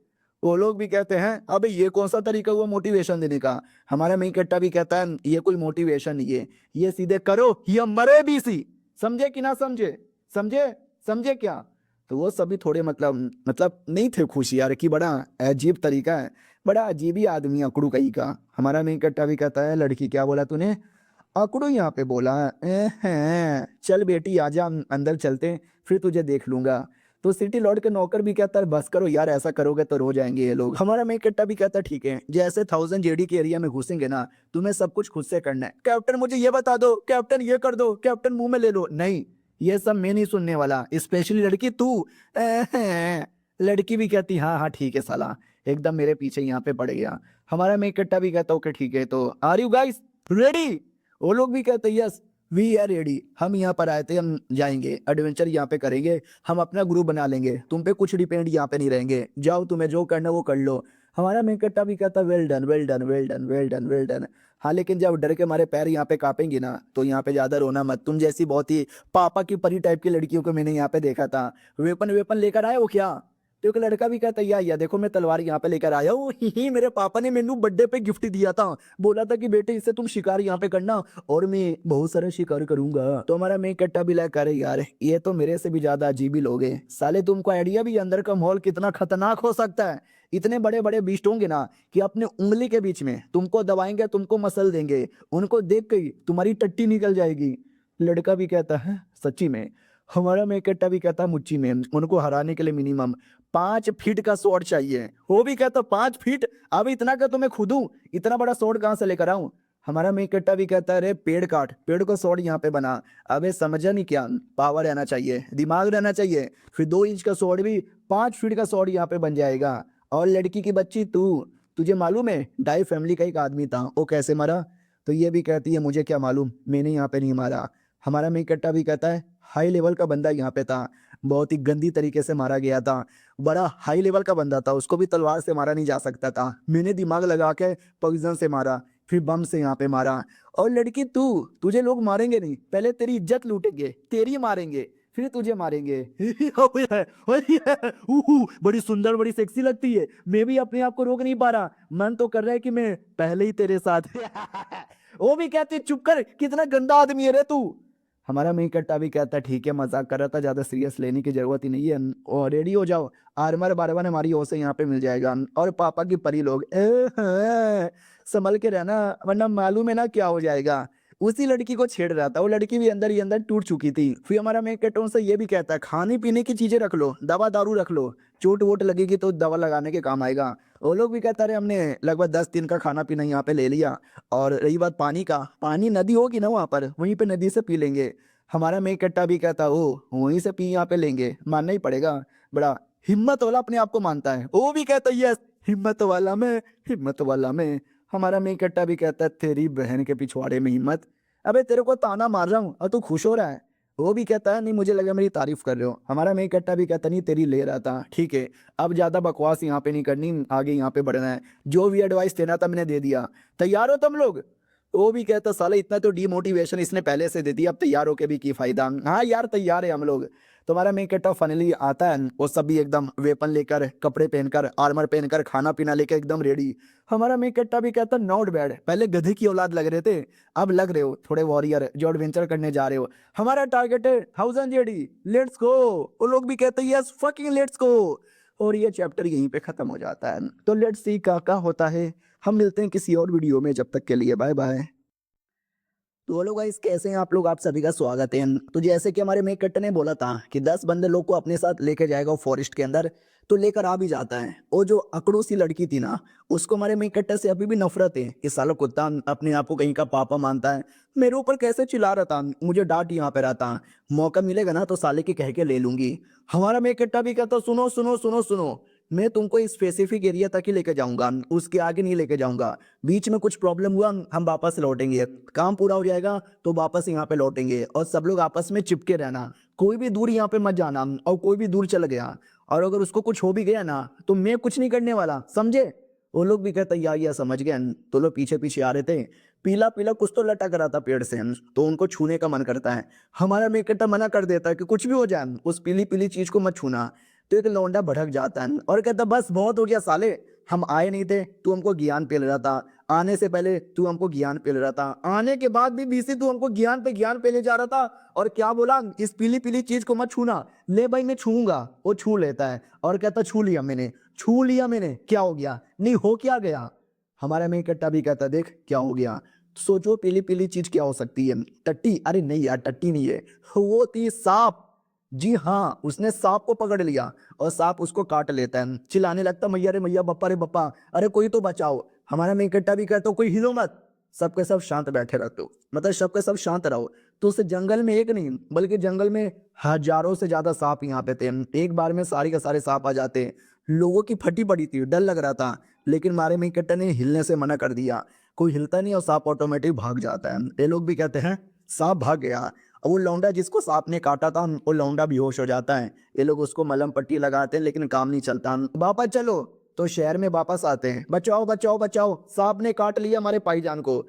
वो लोग भी कहते हैं अबे ये कौन सा तरीका हुआ मोटिवेशन देने का। हमारा मेन कट्टा भी कहता है ये कोई मोटिवेशन नहीं है, ये सीधे करो या मरे भी सी। समझे कि ना समझे? समझे? समझे क्या? तो वो सभी थोड़े मतलब नहीं थे खुश यार, कि बड़ा अजीब तरीका है, बड़ा अजीब ही आदमी अकड़ू कहीं का। हमारा मेन कट्टा भी कहता है लड़की क्या बोला तूने? अकड़ू यहाँ पे बोला। हैं चल बेटी आजा, अंदर चलते हैं, फिर तुझे देख लूंगा। तो सिटी लॉर्ड के नौकर भी कहता है बस करो यार, ऐसा करोगे तो रो जाएंगे ये लोग। हमारा मेन कट्टा भी कहता है ठीक है, जैसे 1000 जेडी के एरिया में घुसेंगे ना, तुम्हें सब कुछ खुद से करना है। कैप्टन मुझे ये बता दो, कैप्टन ये कर दो, कैप्टन मुंह में ले लो, नहीं ये सब मैं नहीं सुनने वाला, स्पेशली लड़की तू। लड़की भी कहती हाँ हाँ ठीक है साला, एकदम मेरे पीछे यहाँ पे पड़ गया। हमारा मेन कट्टा भी कहता ओके ठीक है, तो आर यू गाइस रेडी? वो लोग भी कहते यस वी आर रेडी, हम यहाँ पर आए थे, हम जाएंगे एडवेंचर यहाँ पे करेंगे, हम अपना ग्रुप बना लेंगे, तुम पे कुछ डिपेंड यहाँ पे नहीं रहेंगे, जाओ तुम्हें जो करना वो कर लो। हमारा मेन कट्टा भी कहता well done well done well done well done well done. हाँ, लेकिन जब डर के हमारे पैर यहाँ पे कांपेंगे ना, तो यहाँ पे ज्यादा रोना मत, तुम जैसी बहुत ही पापा की परी टाइप की लड़कियों को मैंने यहाँ पे देखा था, वेपन वेपन लेकर आए हो क्या? तो एक लड़का भी कहता या देखो मैं तलवार यहाँ पे लेकर आया हूँ, ही मेरे पापा ने मेनू बर्थडे पे गिफ्ट दिया था, बोला था कि बेटे इससे तुम शिकार यहाँ पे करना, और मैं बहुत सारा शिकार करूंगा। तो हमारा मेन कट्टा भी लाया करे यार, ये तो मेरे से भी ज्यादा अजीब ही लोग हैं साले, तुमको आइडिया भी अंदर का माहौल कितना खतरनाक हो सकता है। इतने बड़े बड़े बीस्ट होंगे ना कि अपने उंगली के बीच में तुमको दबाएंगे, तुमको मसल देंगे, उनको देख के ही तुम्हारी टट्टी निकल जाएगी। लड़का भी कहता है सच्ची में? हमारा मेन कट्टा भी कहता मुच्ची में, उनको हराने के लिए मिनिमम 5 फीट का स्वॉर्ड चाहिए। वो भी कहता 5 फीट, अब इतना का तो मैं खुद हूं, इतना बड़ा स्वॉर्ड कहां से लेकर आऊं? हमारा मेन कट्टा भी कहता है अरे पेड़ काट, पेड़ को स्वॉर्ड यहाँ पे बना। अबे समझा नहीं क्या? पावर रहना चाहिए, दिमाग रहना चाहिए, फिर 2 इंच का स्वॉर्ड भी 5 फीट का स्वॉर्ड यहाँ पे बन जाएगा। और लड़की की बच्ची तू, तुझे मालूम है डाई फैमिली का एक आदमी था, वो कैसे मरा? तो ये भी कहती है मुझे क्या मालूम, मैंने यहाँ पे नहीं मारा। हमारा मेन कट्टा भी कहता है हाई लेवल का बंदा यहाँ पे था, बहुत ही गंदी तरीके से मारा गया था। बड़ा हाई लेवल का बंदा था, उसको भी तलवार से मारा नहीं जा सकता था। मैंने दिमाग लगा के पॉइज़न से मारा, फिर बम से यहाँ पे मारा। और लड़की तुझे लोग मारेंगे नहीं, पहले तेरी इज़्ज़त लूटेंगे, तेरी मारेंगे, फिर तुझे मारेंगे। बड़ी सुंदर, बड़ी सेक्सी लगती है। मैं भी अपने आप को रोक नहीं पा रहा, मन तो कर रहा है कि मैं पहले ही तेरे साथ। वो भी कहती चुप कर, कितना गंदा आदमी है रे तू। हमारा मेन कट्टा भी कहता ठीक है, मजाक कर रहा था, ज्यादा सीरियस लेने की जरूरत ही नहीं है। और रेडी हो जाओ, आर्मर बारवन हमारी ओर से यहाँ पे मिल जाएगा। और पापा की परी लोग संभल के रहना, वरना मालूम है ना क्या हो जाएगा। उसी लड़की को छेड़ रहा था, वो लड़की भी अंदर ही अंदर टूट चुकी थी। फिर हमारा मेन कट्टा उनसे ये भी कहता है खाने पीने की चीजें रख लो, दवा दारू रख लो, चोट वोट लगेगी तो दवा लगाने के काम आएगा। वो लोग भी कहता रहे हमने लगभग 10 दिन का खाना पीना यहाँ पे ले लिया। और रही बात पानी का, पानी नदी होगी ना वहाँ पर, वहीं पे नदी से पी लेंगे। हमारा मेन कट्टा भी कहता ओ वहीं से पी, यहाँ पे लेंगे, मानना ही पड़ेगा। बड़ा हिम्मत वाला अपने आप को मानता है। वो भी कहता यस, हिम्मत वाला मैं, हिम्मत वाला मैं। हमारा मेन कट्टा भी कहता है तेरी बहन के पिछवाड़े में हिम्मत। अबे तेरे को ताना मार रहा हूँ और तू खुश हो रहा है। वो भी कहता है नहीं, मुझे लगा मेरी तारीफ कर रहे हो। हमारा मेन कट्टा भी कहता नहीं, तेरी ले रहा था। ठीक है, अब ज्यादा बकवास यहाँ पे नहीं करनी, आगे यहाँ पे बढ़ना है। जो भी एडवाइस देना था मैंने दे दिया, तैयार हो तुम लोग। वो भी कहता साला इतना तो डीमोटिवेशन इसने पहले से दे दिया, अब तैयार होके भी की फायदा। हाँ यार तैयार है हम लोग। तुम्हारा मेन कट्टा फाइनली आता है, वो सब भी एकदम वेपन लेकर, कपड़े पहनकर, आर्मर पहनकर, खाना पीना लेकर एकदम रेडी। हमारा मेन कट्टा भी कहता नॉट बैड, पहले गधे की औलाद लग रहे थे, अब लग रहे हो थोड़े वॉरियर जो एडवेंचर करने जा रहे हो। हमारा टारगेट है 1000 जेडी, लेट्स गो। वो लोग भी कहते हैं यस फकिंग लेट्स गो। और ये चैप्टर यहीं पे खत्म हो जाता है। तो लेट्स सी क्या होता है। हम मिलते हैं किसी और वीडियो में, जब तक के लिए बाय बाय। तो हेलो गाइस, कैसे हैं आप लोग? आप सभी का स्वागत है। तो जैसे कि हमारे मेक कट्टर ने बोला था कि 10 बंदे लोग को अपने साथ लेके जाएगा फॉरेस्ट के अंदर, तो लेकर आ भी जाता है। और जो अकड़ू सी लड़की थी ना, उसको हमारे मेक कट्टर से अभी भी नफरत है कि साला कुत्ता अपने आप को कहीं का पापा मानता है, मेरे ऊपर कैसे चिल्ला रहा था, मुझे डांट यहाँ पे रहा था। मौका मिलेगा ना तो साले की कह के ले लूंगी। हमारा मेक कट्टा भी कहता सुनो सुनो सुनो सुनो, मैं तुमको इस स्पेसिफिक एरिया तक ही लेके जाऊंगा, उसके आगे नहीं लेके जाऊंगा। बीच में कुछ प्रॉब्लम हुआ हम वापस लौटेंगे, काम पूरा हो जाएगा तो वापस यहाँ पे लौटेंगे। और सब लोग आपस में चिपके रहना, कोई भी दूर यहाँ पे मत जाना। और कोई भी दूर चल गया और अगर उसको कुछ हो भी गया ना, तो मैं कुछ नहीं करने वाला, समझे? वो लोग भी कहते या समझ गए। तो लोग पीछे पीछे आ रहे थे, पीला पीला कुछ तो लटक रहा था पेड़ से, तो उनको छूने का मन करता है। हमारा मेकटा मना कर देता है कि कुछ भी हो जाए उस पीली पीली चीज को मत छूना। तो एक लौंडा भड़क जाता है और कहता बस बहुत हो गया साले, हम आए नहीं थे, तू हमको ज्ञान पेल रहा था। आने से पहले तू हमको ज्ञान पेल रहा था, आने के बाद भी बीसी तू हमको ज्ञान पे ज्ञान पेले जा रहा था। और क्या बोला, इस पीली पीली चीज को मत छूना। ले भाई मैं छूऊंगा। वो छू लेता है और कहता छू लिया मैंने, छू लिया मैंने, क्या हो गया? नहीं हो क्या गया? हमारा मेन कट्टा भी कहता देख क्या हो गया। सोचो पीली पीली चीज क्या हो सकती है? टट्टी? अरे नहीं यार टट्टी नहीं है, वो थी सांप। जी हाँ, उसने सांप को पकड़ लिया और सांप उसको काट लेता है। चिल्लाने लगता मैया रे मैया, बप्पा रे बप्पा, अरे कोई तो बचाओ। हमारा मेन कट्टा भी कहता कोई हिलो मत, सबके सब शांत बैठे रहते, मतलब सबके सब शांत रहो। तो उस जंगल में एक नहीं बल्कि जंगल में हजारों से ज्यादा सांप यहाँ पे थे। एक बार में सारे के सारे सांप आ जाते। लोगों की फटी पड़ी थी, डर लग रहा था, लेकिन हमारे मेन कट्टा ने हिलने से मना कर दिया। कोई हिलता नहीं और सांप ऑटोमेटिक भाग जाता है। ये लोग भी कहते हैं सांप भाग गया। और वो लौंडा जिसको सांप ने काटा था, वो लौंडा बेहोश हो जाता है। ये लोग उसको मलहम पट्टी लगाते हैं लेकिन काम नहीं चलता। वापस चलो, तो शहर में वापस आते हैं, बचाओ बचाओ बचाओ, सांप ने काट लिया हमारे भाईजान को।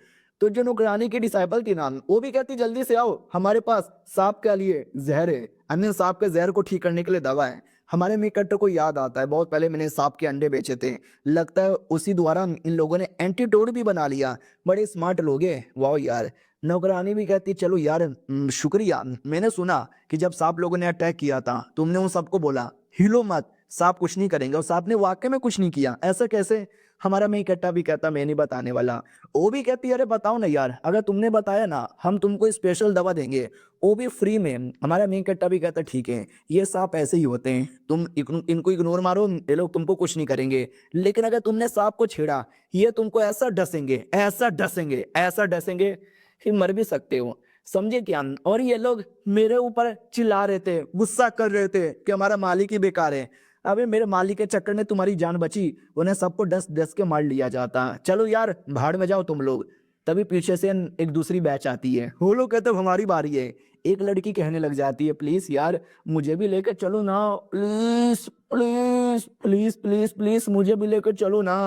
तो जो नुकरानी की डिसाइपल थी ना, वो भी कहती जल्दी से आओ, हमारे पास सांप के लिए जहर है, अन्य सांप के जहर को ठीक करने के लिए दवा है। हमारे मेकट्टर को याद आता है बहुत पहले मैंने सांप के अंडे बेचे थे, लगता है उसी द्वारा इन लोगों ने एंटीडोट भी बना लिया। बड़े स्मार्ट लोग हैं, वाह यार। नौकरानी भी कहती चलो यार शुक्रिया, मैंने सुना कि जब सांप लोगों ने अटैक किया था तुमने उन सबको बोला हिलो मत, सांप कुछ नहीं करेंगे, और सांप ने वाकई में कुछ नहीं किया, ऐसा कैसे? हमारा मेन कट्टा भी कहता मैं नहीं बताने वाला। वो भी कहती अरे बताओ ना यार, अगर तुमने बताया ना हम तुमको स्पेशल दवा देंगे, वो भी फ्री में। हमारा मेन कट्टा भी कहता ठीक है, ये सांप ऐसे ही होते हैं, तुम इनको इग्नोर मारो, ये लोग तुमको कुछ नहीं करेंगे, लेकिन अगर तुमने सांप को छेड़ा, ये तुमको ऐसा डसेंगे, ऐसा डसेंगे, ऐसा डसेंगे कि मर भी सकते हो, समझे क्या? और ये लोग मेरे ऊपर चिल्ला रहे थे, गुस्सा कर रहे थे कि हमारा मालिक ही बेकार है। अबे मेरे मालिक के चक्कर में तुम्हारी जान बची, उन्हें सबको डस डस के मार लिया जाता। चलो यार भाड़ में जाओ तुम लोग। तभी पीछे से एक दूसरी बैच आती है, वो लोग कहते हमारी बारी है। एक लड़की कहने लग जाती है, प्लीज यार मुझे भी लेकर चलो ना, please please please please please मुझे भी लेकर चलो ना।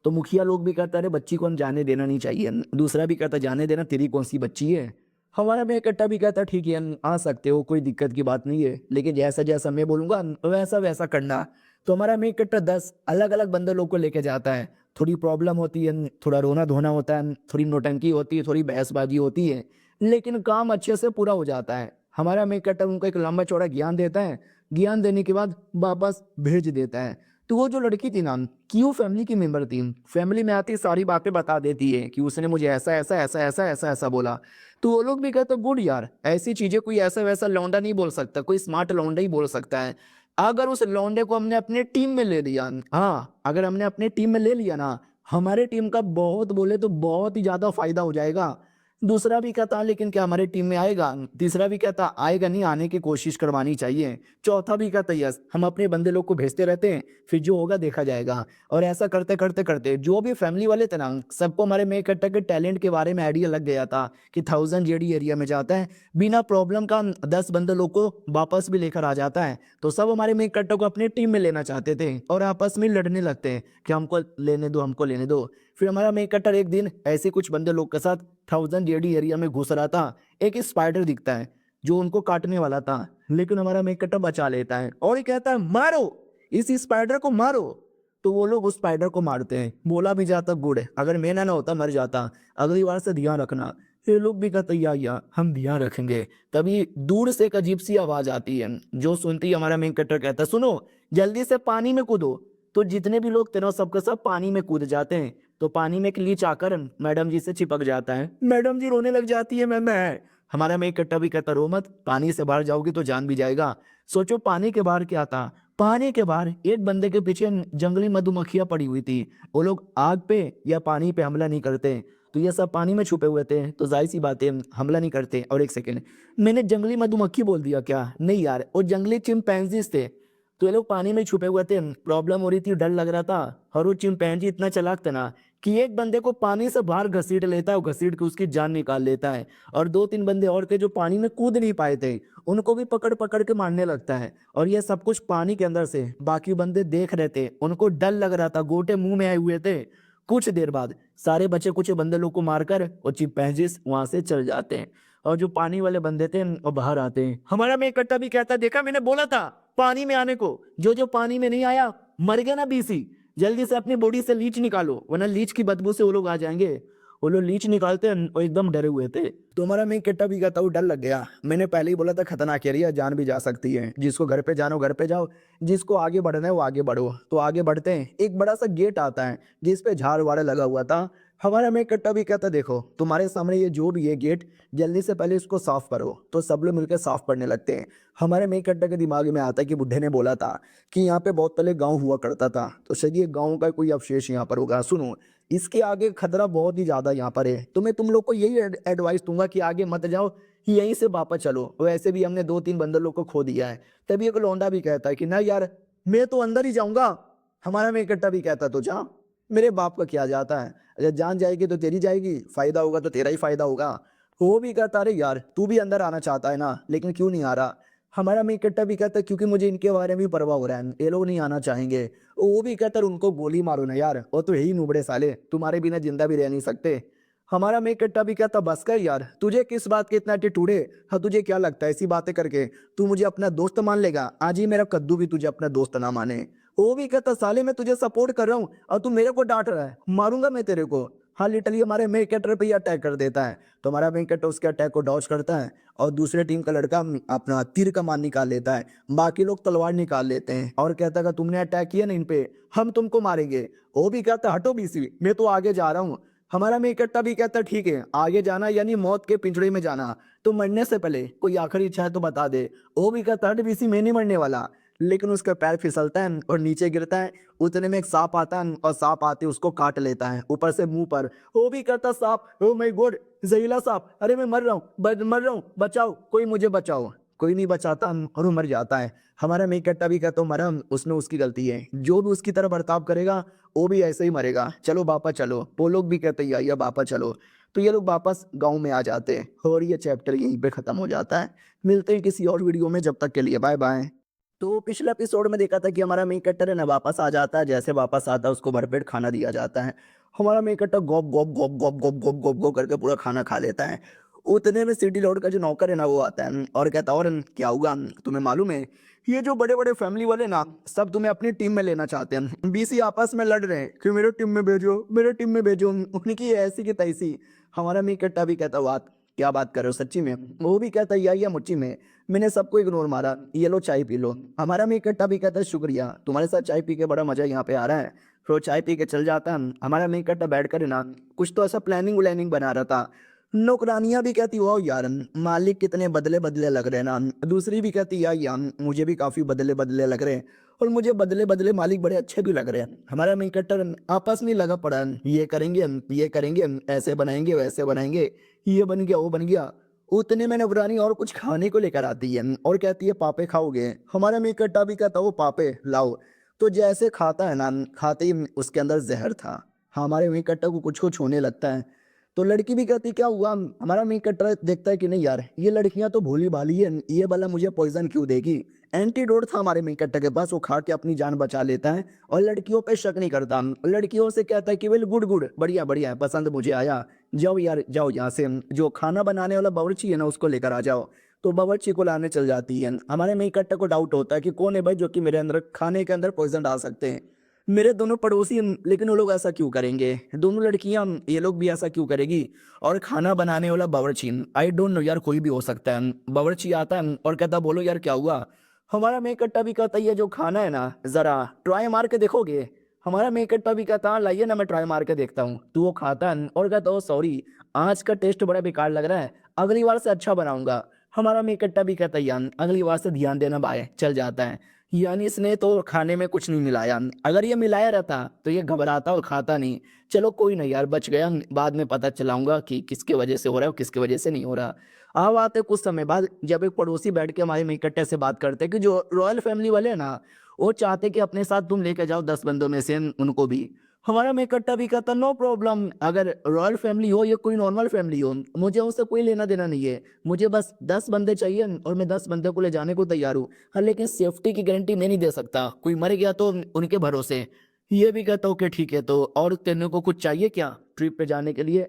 तो मुखिया लोग भी कहता, अरे बच्ची को हम जाने देना नहीं चाहिए। दूसरा भी कहता, जाने देना, तेरी कौन सी बच्ची है। हमारा में इकट्ठा भी कहता, ठीक है आ सकते हो, कोई दिक्कत की बात नहीं है, लेकिन जैसा जैसा मैं बोलूंगा वैसा वैसा करना। तो हमारा में इकट्ठा 10 अलग अलग बंदे लोग को लेके जाता है। थोड़ी प्रॉब्लम होती है, थोड़ा रोना धोना होता है, थोड़ी नोटंकी होती है, थोड़ी बहसबाजी होती है, लेकिन काम अच्छे से पूरा हो जाता है। हमारा में इकट्ठा उनको एक लंबा चौड़ा ज्ञान देता है। ज्ञान देने के बाद वापस भेज देता है। तो वो जो लड़की थी ना, क्यों फैमिली की मेंबर थी, फैमिली में आती सारी बातें बता देती है कि उसने मुझे ऐसा ऐसा ऐसा ऐसा ऐसा ऐसा बोला। तो वो लोग भी कहते गुड यार, ऐसी चीजें कोई ऐसा वैसा लौंडा नहीं बोल सकता, कोई स्मार्ट लौंडा ही बोल सकता है। अगर उस लौंडे को हमने अपने टीम में ले लिया, हाँ अगर हमने अपने टीम में ले लिया ना, हमारे टीम का बहुत बोले तो बहुत ही ज्यादा फायदा हो जाएगा। दूसरा भी कहता लेकिन क्या हमारे टीम में आएगा। तीसरा भी कहता आएगा नहीं, आने की कोशिश करवानी चाहिए। चौथा भी कहता यस, हम अपने बंदे लोग को भेजते रहते हैं, फिर जो होगा देखा जाएगा। और ऐसा करते करते करते जो भी फैमिली वाले थे ना, सबको हमारे में इकट्ठा के टैलेंट के बारे में आइडिया लग गया था कि 1000 जेडी एरिया में जाता है, बिना प्रॉब्लम का 10 बंदे लोग को वापस भी लेकर आ जाता है। तो सब हमारे में इकट्ठा को अपनी टीम में लेना चाहते थे और आपस में लड़ने लगते हैं कि हमको लेने दो, हमको लेने दो। फिर हमारा में इकट्ठा एक दिन ऐसे कुछ बंदे लोग के साथ 1000 जेडी एरिया में घुस रहा था। एक स्पाइडर दिखता है जो उनको काटने वाला था, लेकिन हमारा में इकट्ठा बचा लेता है और ये कहता है मारो, इस स्पाइडर को मारो। तो वो लोग उस स्पाइडर को मारते हैं। बोला भी जाता गुड है, अगर मैं ना होता मर जाता, अगली बार से ध्यान रखना। ये लोग भी कहते या हम ध्यान रखेंगे। तभी दूर से एक अजीब सी आवाज आती है, जो सुनती ही हमारा मेन कैरेक्टर कहता है सुनो जल्दी से पानी में कूदो। तो जितने भी लोग थे ना सबके सब पानी में कूद जाते हैं। तो पानी में एक लीच आकर मैडम जी से चिपक जाता है। मैडम जी रोने लग जाती है, मैं हमारा में इकट्ठा भी कहता रो मत, पानी से बाहर जाओगी तो जान भी जाएगा। सोचो पानी के बाहर क्या था। पानी के बाहर एक बंदे के पीछे जंगली मधुमक्खियां पड़ी हुई थी। वो लोग आग पे या पानी पे हमला नहीं करते, तो ये सब पानी में छुपे हुए थे, तो जाहिर सी बात है हमला नहीं करते। और एक सेकेंड, मैंने जंगली मधुमक्खी बोल दिया क्या? नहीं यार, वो जंगली चिंपैंजीज थे। तो ये लोग पानी में छुपे हुए थे, प्रॉब्लम हो रही थी, डर लग रहा था। और वो चिंपैंजी इतना चालाक था ना कि एक बंदे को पानी से बाहर घसीट लेता है, वो घसीट के उसकी जान निकाल लेता है। और 2-3 बंदे और थे जो पानी में कूद नहीं पाए थे, उनको भी पकड़ पकड़ के मारने लगता है। और ये सब कुछ पानी के अंदर से। बाकी बंदे देख रहे थे, उनको डर लग रहा था, गोटे मुंह में आए हुए थे। कुछ देर बाद सारे बचे कुछ बंदे लोग को मारकर वो चिंपैंजीज वहां से चल जाते हैं। और जो पानी वाले बंदे थे वो बाहर आते हैं। हमारा में इकट्ठा भी कहता देखा मैंने बोला था पानी में आने को, जो जो पानी में नहीं आया मर गया ना बीसी। जल्दी से अपनी बॉडी से लीच निकालो, वरना लीच की बदबू से वो लोग आ जाएंगे। वो लोग लीच निकालते हैं और एकदम डरे हुए थे। तो हमारा में किट्टा भी कहता हूँ डर लग गया। मैंने पहले ही बोला था खतरनाक एरिया, जान भी जा सकती है। जिसको घर पे जाना हो घर पे जाओ, जिसको आगे बढ़ना है वो आगे बढ़ो। तो आगे बढ़ते हैं, एक बड़ा सा गेट आता है जिसपे झाड़ वाड़ लगा हुआ था। हमारा में कट्टा भी कहता देखो तुम्हारे सामने ये जो भी है गेट, जल्दी से पहले इसको साफ करो। तो सब लोग मिलकर साफ करने लगते हैं। हमारे में कट्टा के दिमाग में आता है कि बुढ़े ने बोला था कि यहाँ पे बहुत पहले गांव हुआ करता था, तो शायद ये गांव का कोई अवशेष यहाँ पर होगा। सुनो इसके आगे खतरा बहुत ही ज्यादा यहाँ पर है, तो मैं तुम लोग को यही एडवाइस दूंगा कि आगे मत जाओ, यहीं से वापस चलो। वैसे भी हमने 2-3 बंदर लोग को खो दिया है। तभी एक लौंडा भी कहता है कि ना यार मैं तो अंदर ही जाऊंगा। हमारा में इकट्ठा भी कहता तो जा, मेरे बाप का क्या जाता है, अगर जान जाएगी तो तेरी जाएगी, फायदा होगा तो तेरा ही फायदा होगा। वो भी कहता अरे यार तू भी अंदर आना चाहता है ना, लेकिन क्यों नहीं आ रहा। हमारा में इकट्ठा भी कहता क्योंकि मुझे इनके बारे में भी परवाह हो रहा है, ये लोग नहीं आना चाहेंगे। वो भी कहता उनको गोली मारो ना यार, वो तो यही नुबड़े साले, तुम्हारे बिना जिंदा भी रह नहीं सकते। हमारा में इकट्ठा भी कहता बस कर यार, तुझे किस बात के इतना एटीट्यूड है। हाँ तुझे क्या लगता है ऐसी बातें करके तू मुझे अपना दोस्त मान लेगा? आज ही मेरा कद्दू भी तुझे अपना दोस्त ना माने। वो भी कहता साले मैं तुझे सपोर्ट कर रहा हूँ और तू मेरे को डांट रहा है, मारूंगा मैं तेरे को। हाँ लिटरली हमारे मेन कैरेक्टर पे ही अटैक कर देता है। तो हमारा मेन कैरेक्टर उसके अटैक को डॉज करता है और दूसरे टीम का लड़का अपना तीर कमान निकाल लेता है। बाकी लोग तलवार निकाल लेते हैं और कहता है तुमने अटैक किया ना इन पे, हम तुमको मारेंगे। वो भी कहता हटो बीसी, मैं तो आगे जा रहा हूँ। हमारा में इकट्ठा भी कहता ठीक है आगे जाना यानी मौत के पिंजड़े में जाना, तो मरने से पहले कोई आखिरी इच्छा है तो बता दे। वो भी कहता हट बीसी मैं नहीं मरने वाला। लेकिन उसका पैर फिसलता है और नीचे गिरता है। उतने में एक सांप आता है और सांप आते उसको काट लेता है ऊपर से मुंह पर। वो भी कहता सांप ओ माय गॉड जहरीला सांप, अरे मैं मर रहा हूँ मर रहा हूँ, बचाओ कोई मुझे बचाओ। कोई नहीं बचाता और वो मर जाता है। हमारा मेन कट्टा भी कहता हूँ मरम उसमें उसकी गलती है, जो भी उसकी तरह बर्ताव करेगा वो भी ऐसे ही मरेगा, चलो बापा चलो। वो लोग भी कहते हैं या बापा चलो। तो ये लोग वापस गाँव में आ जाते हैं और ये चैप्टर यहीं पे ख़त्म हो जाता है। मिलते हैं किसी और वीडियो में, जब तक के लिए बाय बाय। तो पिछले एपिसोड में देखा था कि हमारा मेन कैरेक्टर है ना वापस आ जाता है, जैसे वापस आता है उसको भरपेट खाना दिया जाता है। हमारा मेन कैरेक्टर गॉप गॉप गॉप गॉप गॉप गॉप गॉप गॉप करके पूरा खाना खा लेता है। उतने में सिटी लॉर्ड का जो नौकर है ना वो आता है और कहता है, और क्या हुआ, तुम्हें मालूम है ये जो बड़े बड़े फैमिली वाले ना सब तुम्हें अपनी टीम में लेना चाहते हैं, बीसी आपस में लड़ रहे हैं कि मेरे टीम में भेजो, मेरे टीम में भेजो, उनकी ऐसी की तैसी। हमारा मेन कैरेक्टर भी कहता, बात क्या बात कर रहे हो सच्ची में? वो भी कहता है या मुच्ची में, मैंने सबको इग्नोर मारा, ये लो चाय पी लो। हमारा मेन कैरेक्टर भी कहता है शुक्रिया, तुम्हारे साथ चाय पी के बड़ा मजा यहाँ पे आ रहा है। फिर वो चाय पी के चल जाता है। हमारा मेन कैरेक्टर बैठ कर ना कुछ तो ऐसा प्लानिंग व्लानिंग बना रहा था। नौकरानियां भी कहती वाह यार मालिक कितने बदले बदले लग रहे हैं ना। दूसरी भी कहती यार मुझे भी काफी बदले बदले लग रहे हैं और मुझे बदले बदले मालिक बड़े अच्छे भी लग रहे हैं। हमारा मेन कैरेक्टर आपस में लगा पड़ा है, ये करेंगे ये करेंगे, ऐसे बनाएंगे वैसे बनाएंगे, ये बन गया वो बन गया। उतने में नौकरानी और कुछ खाने को लेकर आती है और कहती है पापे खाओगे? हमारा मेन कैरेक्टर भी कहता वो पापे लाओ। तो जैसे खाता है ना, खाते ही उसके अंदर जहर था। हमारे मेन कैरेक्टर को कुछ कुछ होने लगता है। तो लड़की भी कहती क्या हुआ? हमारा मेन कैरेक्टर देखता है कि नहीं यार ये लड़कियां तो भोली भाली है, ये वाला मुझे पॉइजन क्यों देगी। एंटीडोट था हमारे मेन कैरेक्टर के पास, वो खा के अपनी जान बचा लेता है और लड़कियों पे शक नहीं करता। लड़कियों से कहता है कि वेल गुड गुड बढ़िया बढ़िया पसंद मुझे आया, जाओ यार जाओ यहाँ से, जो खाना बनाने वाला बावर्ची है ना उसको लेकर आ जाओ। तो बावर्ची को लाने चल जाती है। हमारे मेन कैरेक्टर को डाउट होता है कि कौन है भाई जो कि मेरे अंदर खाने के अंदर पॉइजन डाल सकते हैं। मेरे दोनों पड़ोसी लेकिन वो लोग ऐसा क्यों करेंगे, दोनों लड़कियां ये लोग भी ऐसा क्यों करेगी। और खाना बनाने वाला बावर्ची, आई डोंट नो यार कोई भी हो सकता है। बावर्ची आता है और कहता बोलो यार क्या हुआ। हमारा मेन कैरेक्टर भी कहता ये जो खाना है ना जरा ट्राई मार के देखोगे? हमारा मेन कैरेक्टर भी कहता लाइए ना मैं ट्राई मार के देखता हूँ। तो वो खाता है और कहता सॉरी आज का टेस्ट बड़ा बेकार लग रहा है, अगली बार से अच्छा बनाऊंगा। हमारा मेन कैरेक्टर भी कहता यान अगली बार से ध्यान देना, बाय चल जाता है। यानी इसने तो खाने में कुछ नहीं मिलाया, अगर ये मिलाया रहता तो ये घबराता और खाता नहीं। चलो कोई नहीं यार बच गया, बाद में पता चलाऊंगा कि किसके वजह से हो रहा है और किसके वजह से नहीं हो रहा। अब आते कुछ समय बाद जब एक पड़ोसी बैठ के हमारे इकट्ठे से बात करते हैं कि जो रॉयल फैमिली वाले हैं ना वो चाहते कि अपने साथ तुम लेके जाओ 10 बंदों में से उनको भी। हमारा इकट्ठा भी कहता नो प्रॉब्लम, अगर रॉयल फैमिली हो या कोई नॉर्मल फैमिली हो मुझे उससे कोई लेना देना नहीं है, मुझे बस 10 बंदे चाहिए और मैं 10 बंदे को ले जाने को तैयार हूँ। हाँ लेकिन सेफ्टी की गारंटी मैं नहीं दे सकता, कोई मर गया तो उनके भरोसे। ये भी कहता ओके ठीक है, तो और तेरे को कुछ चाहिए क्या ट्रिप पे जाने के लिए?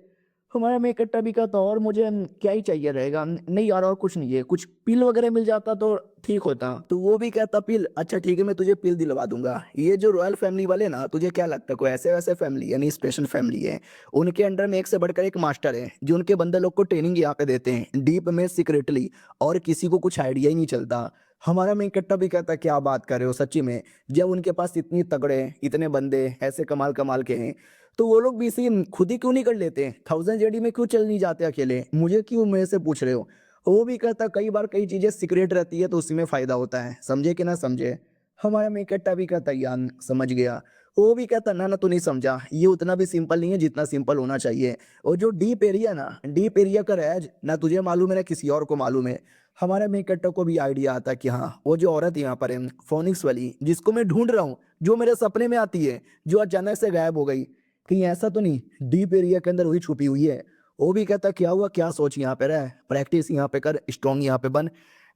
हमारा मैं इकट्ठा भी कहता और मुझे क्या ही चाहिए रहेगा, नहीं यार और कुछ नहीं है, कुछ पिल वगैरह मिल जाता तो ठीक होता। तो वो भी कहता पिल, अच्छा ठीक है मैं तुझे पिल दिलवा दूंगा। ये जो रॉयल फैमिली वाले ना तुझे क्या लगता है कोई ऐसे वैसे फैमिली यानी स्पेशल फैमिली है? उनके अंडर में एक से बढ़कर एक मास्टर है जो उनके बंदे लोग को ट्रेनिंग यहाँ पे देते हैं डीप में सीक्रेटली, और किसी को कुछ आइडिया ही नहीं चलता। हमारा मेन कट्टा भी कहता क्या बात कर रहे हो सच्ची में, जब उनके पास इतनी तगड़े इतने बंदे ऐसे कमाल कमाल के हैं तो वो लोग भी इसी खुद ही क्यों नहीं कर लेते, 1000 जेडी में क्यों चल नहीं जाते अकेले, मुझे क्यों मेरे से पूछ रहे हो? वो भी कहता कई बार कई चीजें सीक्रेट रहती है तो उसी में फायदा होता है, समझे कि ना समझे? हमारा मेन कट्टा भी कहता यार समझ गया। वो भी कहता ना ना तू नहीं समझा, ये उतना भी सिंपल नहीं है जितना सिंपल होना चाहिए। और जो डीप एरिया ना, डीप एरिया का रैज ना तुझे मालूम है ना किसी और को मालूम है। हमारे मेन कट्टा को भी आइडिया आता कि हाँ वो जो औरत यहाँ पर है फोनिक्स वाली जिसको मैं ढूंढ रहा हूँ, जो मेरे सपने में आती है, जो अचानक से गायब हो गई, कहीं ऐसा तो नहीं डीप एरिया के अंदर वही छुपी हुई है? वो भी कहता क्या हुआ क्या सोच यहाँ पे रह, प्रैक्टिस यहाँ पे कर, स्ट्रॉन्ग यहाँ पे बन,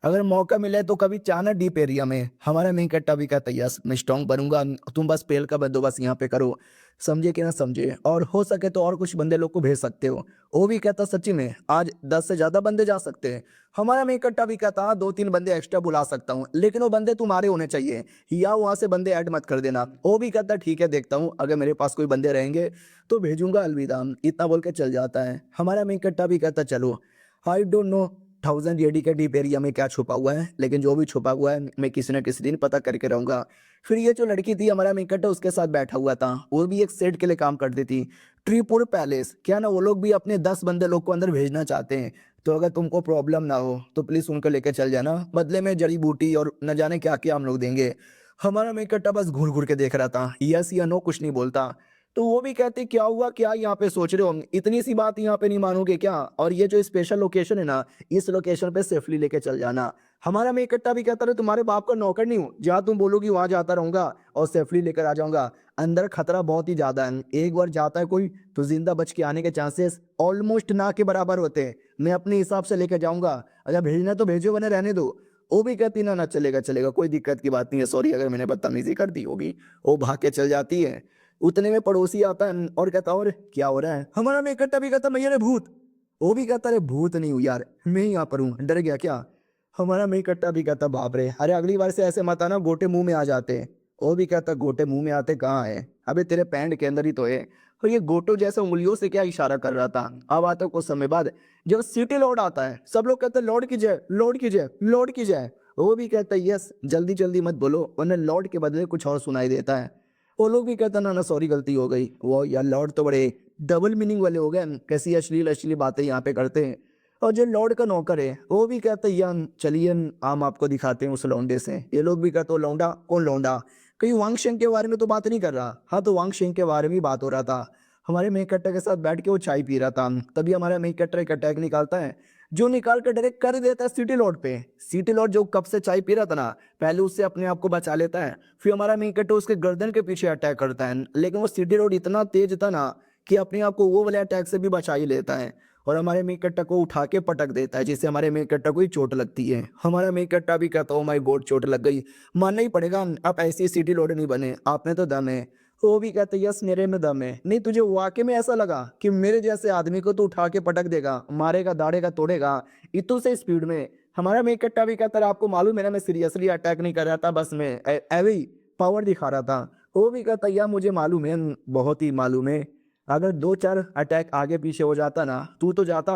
अगर मौका मिले तो कभी चाहना डीप एरिया में। हमारा मेन कट्टा भी कहता यस मैं स्ट्रॉन्ग बनूंगा, तुम बस पेल का बंदोबस्त यहाँ पे करो, समझे कि ना समझे? और हो सके तो और कुछ बंदे लोग को भेज सकते हो। वो भी कहता सच्ची में आज 10 से ज्यादा बंदे जा सकते हैं। हमारा मेन कट्टा भी कहता हाँ 2-3 बंदे एक्स्ट्रा बुला सकता हूँ लेकिन वो बंदे तुम्हारे होने चाहिए, या वहां से बंदे ऐड मत कर देना। वो भी कहता ठीक है देखता हूँ अगर मेरे पास कोई बंदे रहेंगे तो भेजूंगा, अलविदा, इतना बोल के चल जाता है। हमारा मेन कट्टा भी कहता चलो आई डोंट नो 1000 जेडी के डीप एरिया में क्या छुपा हुआ है, लेकिन जो भी छुपा हुआ है मैं किसी न किसी दिन पता करके रहूंगा। फिर ये जो लड़की थी हमारा मेन कट्टा उसके साथ बैठा हुआ था, वो भी एक सेट के लिए काम करती थी, ट्रीपुर पैलेस, क्या ना वो लोग भी अपने 10 बंदे लोग को अंदर भेजना चाहते हैं। तो अगर तुमको प्रॉब्लम ना हो तो प्लीज उनको लेकर चल जाना, बदले में जड़ी बूटी और न जाने क्या क्या हम लोग देंगे। हमारा मेन कट्टा बस घूर घूर के देख रहा था, यस या नो कुछ नहीं बोलता। तो वो भी कहते क्या हुआ क्या यहाँ पे सोच रहे हो, इतनी सी बात यहाँ पे नहीं मानोगे क्या? और ये जो स्पेशल लोकेशन है ना इस लोकेशन पे सेफली लेके चल जाना। हमारा मैं इकट्ठा भी कहता रहे तुम्हारे बाप का नौकर नहीं हूँ, जहाँ तुम बोलोगी वहां जाता रहूंगा और सेफली लेकर आ जाऊंगा। अंदर खतरा बहुत ही ज्यादा है, एक बार जाता है कोई तो जिंदा बच के आने के चांसेस ऑलमोस्ट ना के बराबर होते हैं। मैं अपने हिसाब से लेकर जाऊंगा, अच्छा भेजना तो भेजो वरना रहने दो। वो भी कहती ना ना चलेगा चलेगा कोई दिक्कत की बात नहीं है, सॉरी अगर मैंने बदतमीजी कर दी होगी। वो भाग के चल जाती है। उतने में पड़ोसी आता है और कहता और क्या हो रहा है, हमारा मैं इकट्ठा भी कहता मैं, अरे भूत। वो भी कहता अरे भूत नहीं हूँ यार, मैं ही यहाँ पर हूँ, डर गया क्या। हमारा मैं इकट्ठा भी कहता बाप रे, अरे अगली बार से ऐसे मत आना, गोटे मुंह में आ जाते हैं। वो भी कहता गोटे मुंह में आते कहाँ है, अबे तेरे पैंट के अंदर ही तो है। और ये गोटो जैसे उंगलियों से क्या इशारा कर रहा था। अब आता कुछ समय बाद जब सिटी लॉर्ड आता है, सब लोग कहते हैं लॉर्ड की जय, लॉर्ड की जय, लॉर्ड की जय। वो भी कहता है यस, जल्दी जल्दी मत बोलो वरना लॉर्ड के बदले कुछ और सुनाई देता है। वो लोग भी कहते हैं ना ना सॉरी गलती हो गई। वो यार लॉर्ड तो बड़े डबल मीनिंग वाले हो गए, कैसी अश्लील अश्लील बातें यहाँ पे करते हैं। और जो लॉर्ड का नौकर है वो भी कहते हैं यार चलिए हम आपको दिखाते हैं उस लौंडे से। ये लोग भी कहते हो लौंडा कौन लौंडा, कहीं वांगशेंग के बारे में तो बात नहीं कर रहा। हाँ तो वांगशेंग के बारे में ही बात हो रहा था। हमारे मेक कट्टर के साथ बैठ के वो चाय पी रहा था, तभी हमारा मेक कट्टर एक अटैक निकालता है, जो निकाल कर डायरेक्ट कर देता है सिटी लॉर्ड पे। सिटी लॉर्ड जो कब से चाय पी रहा था ना, पहले उससे अपने आप को बचा लेता है, फिर हमारा मेक कट्टर उसके गर्दन के पीछे अटैक करता है, लेकिन वो सिटी लॉर्ड इतना तेज था ना कि अपने आप को वो वाले अटैक से भी बचा ही लेता है और हमारे मेक कट्टा को उठा के पटक देता है, जिससे हमारे मेक कट्टा को ही चोट लगती है। हमारा मेक कट्टा भी कहता है ओ माय गॉड चोट लग गई, मानना ही पड़ेगा आप ऐसी सिटी लॉर्ड नहीं बने, आप में तो दम है। वो भी कहते यस मेरे में दम है। नहीं तुझे वाकई में ऐसा लगा कि मेरे जैसे आदमी को तू उठा के पटक देगा, मारेगा दाड़ेगा तोड़ेगा इतनी से स्पीड में। हमारा मेक कट्टा भी कहता है आपको मालूम है ना मैं सीरियसली अटैक नहीं कर रहा था, बस मैं ऐवे ही पावर दिखा रहा था। वो भी कहता यार मुझे मालूम है, बहुत ही मालूम है, अगर दो चार अटैक आगे पीछे हो जाता ना तू तो जाता,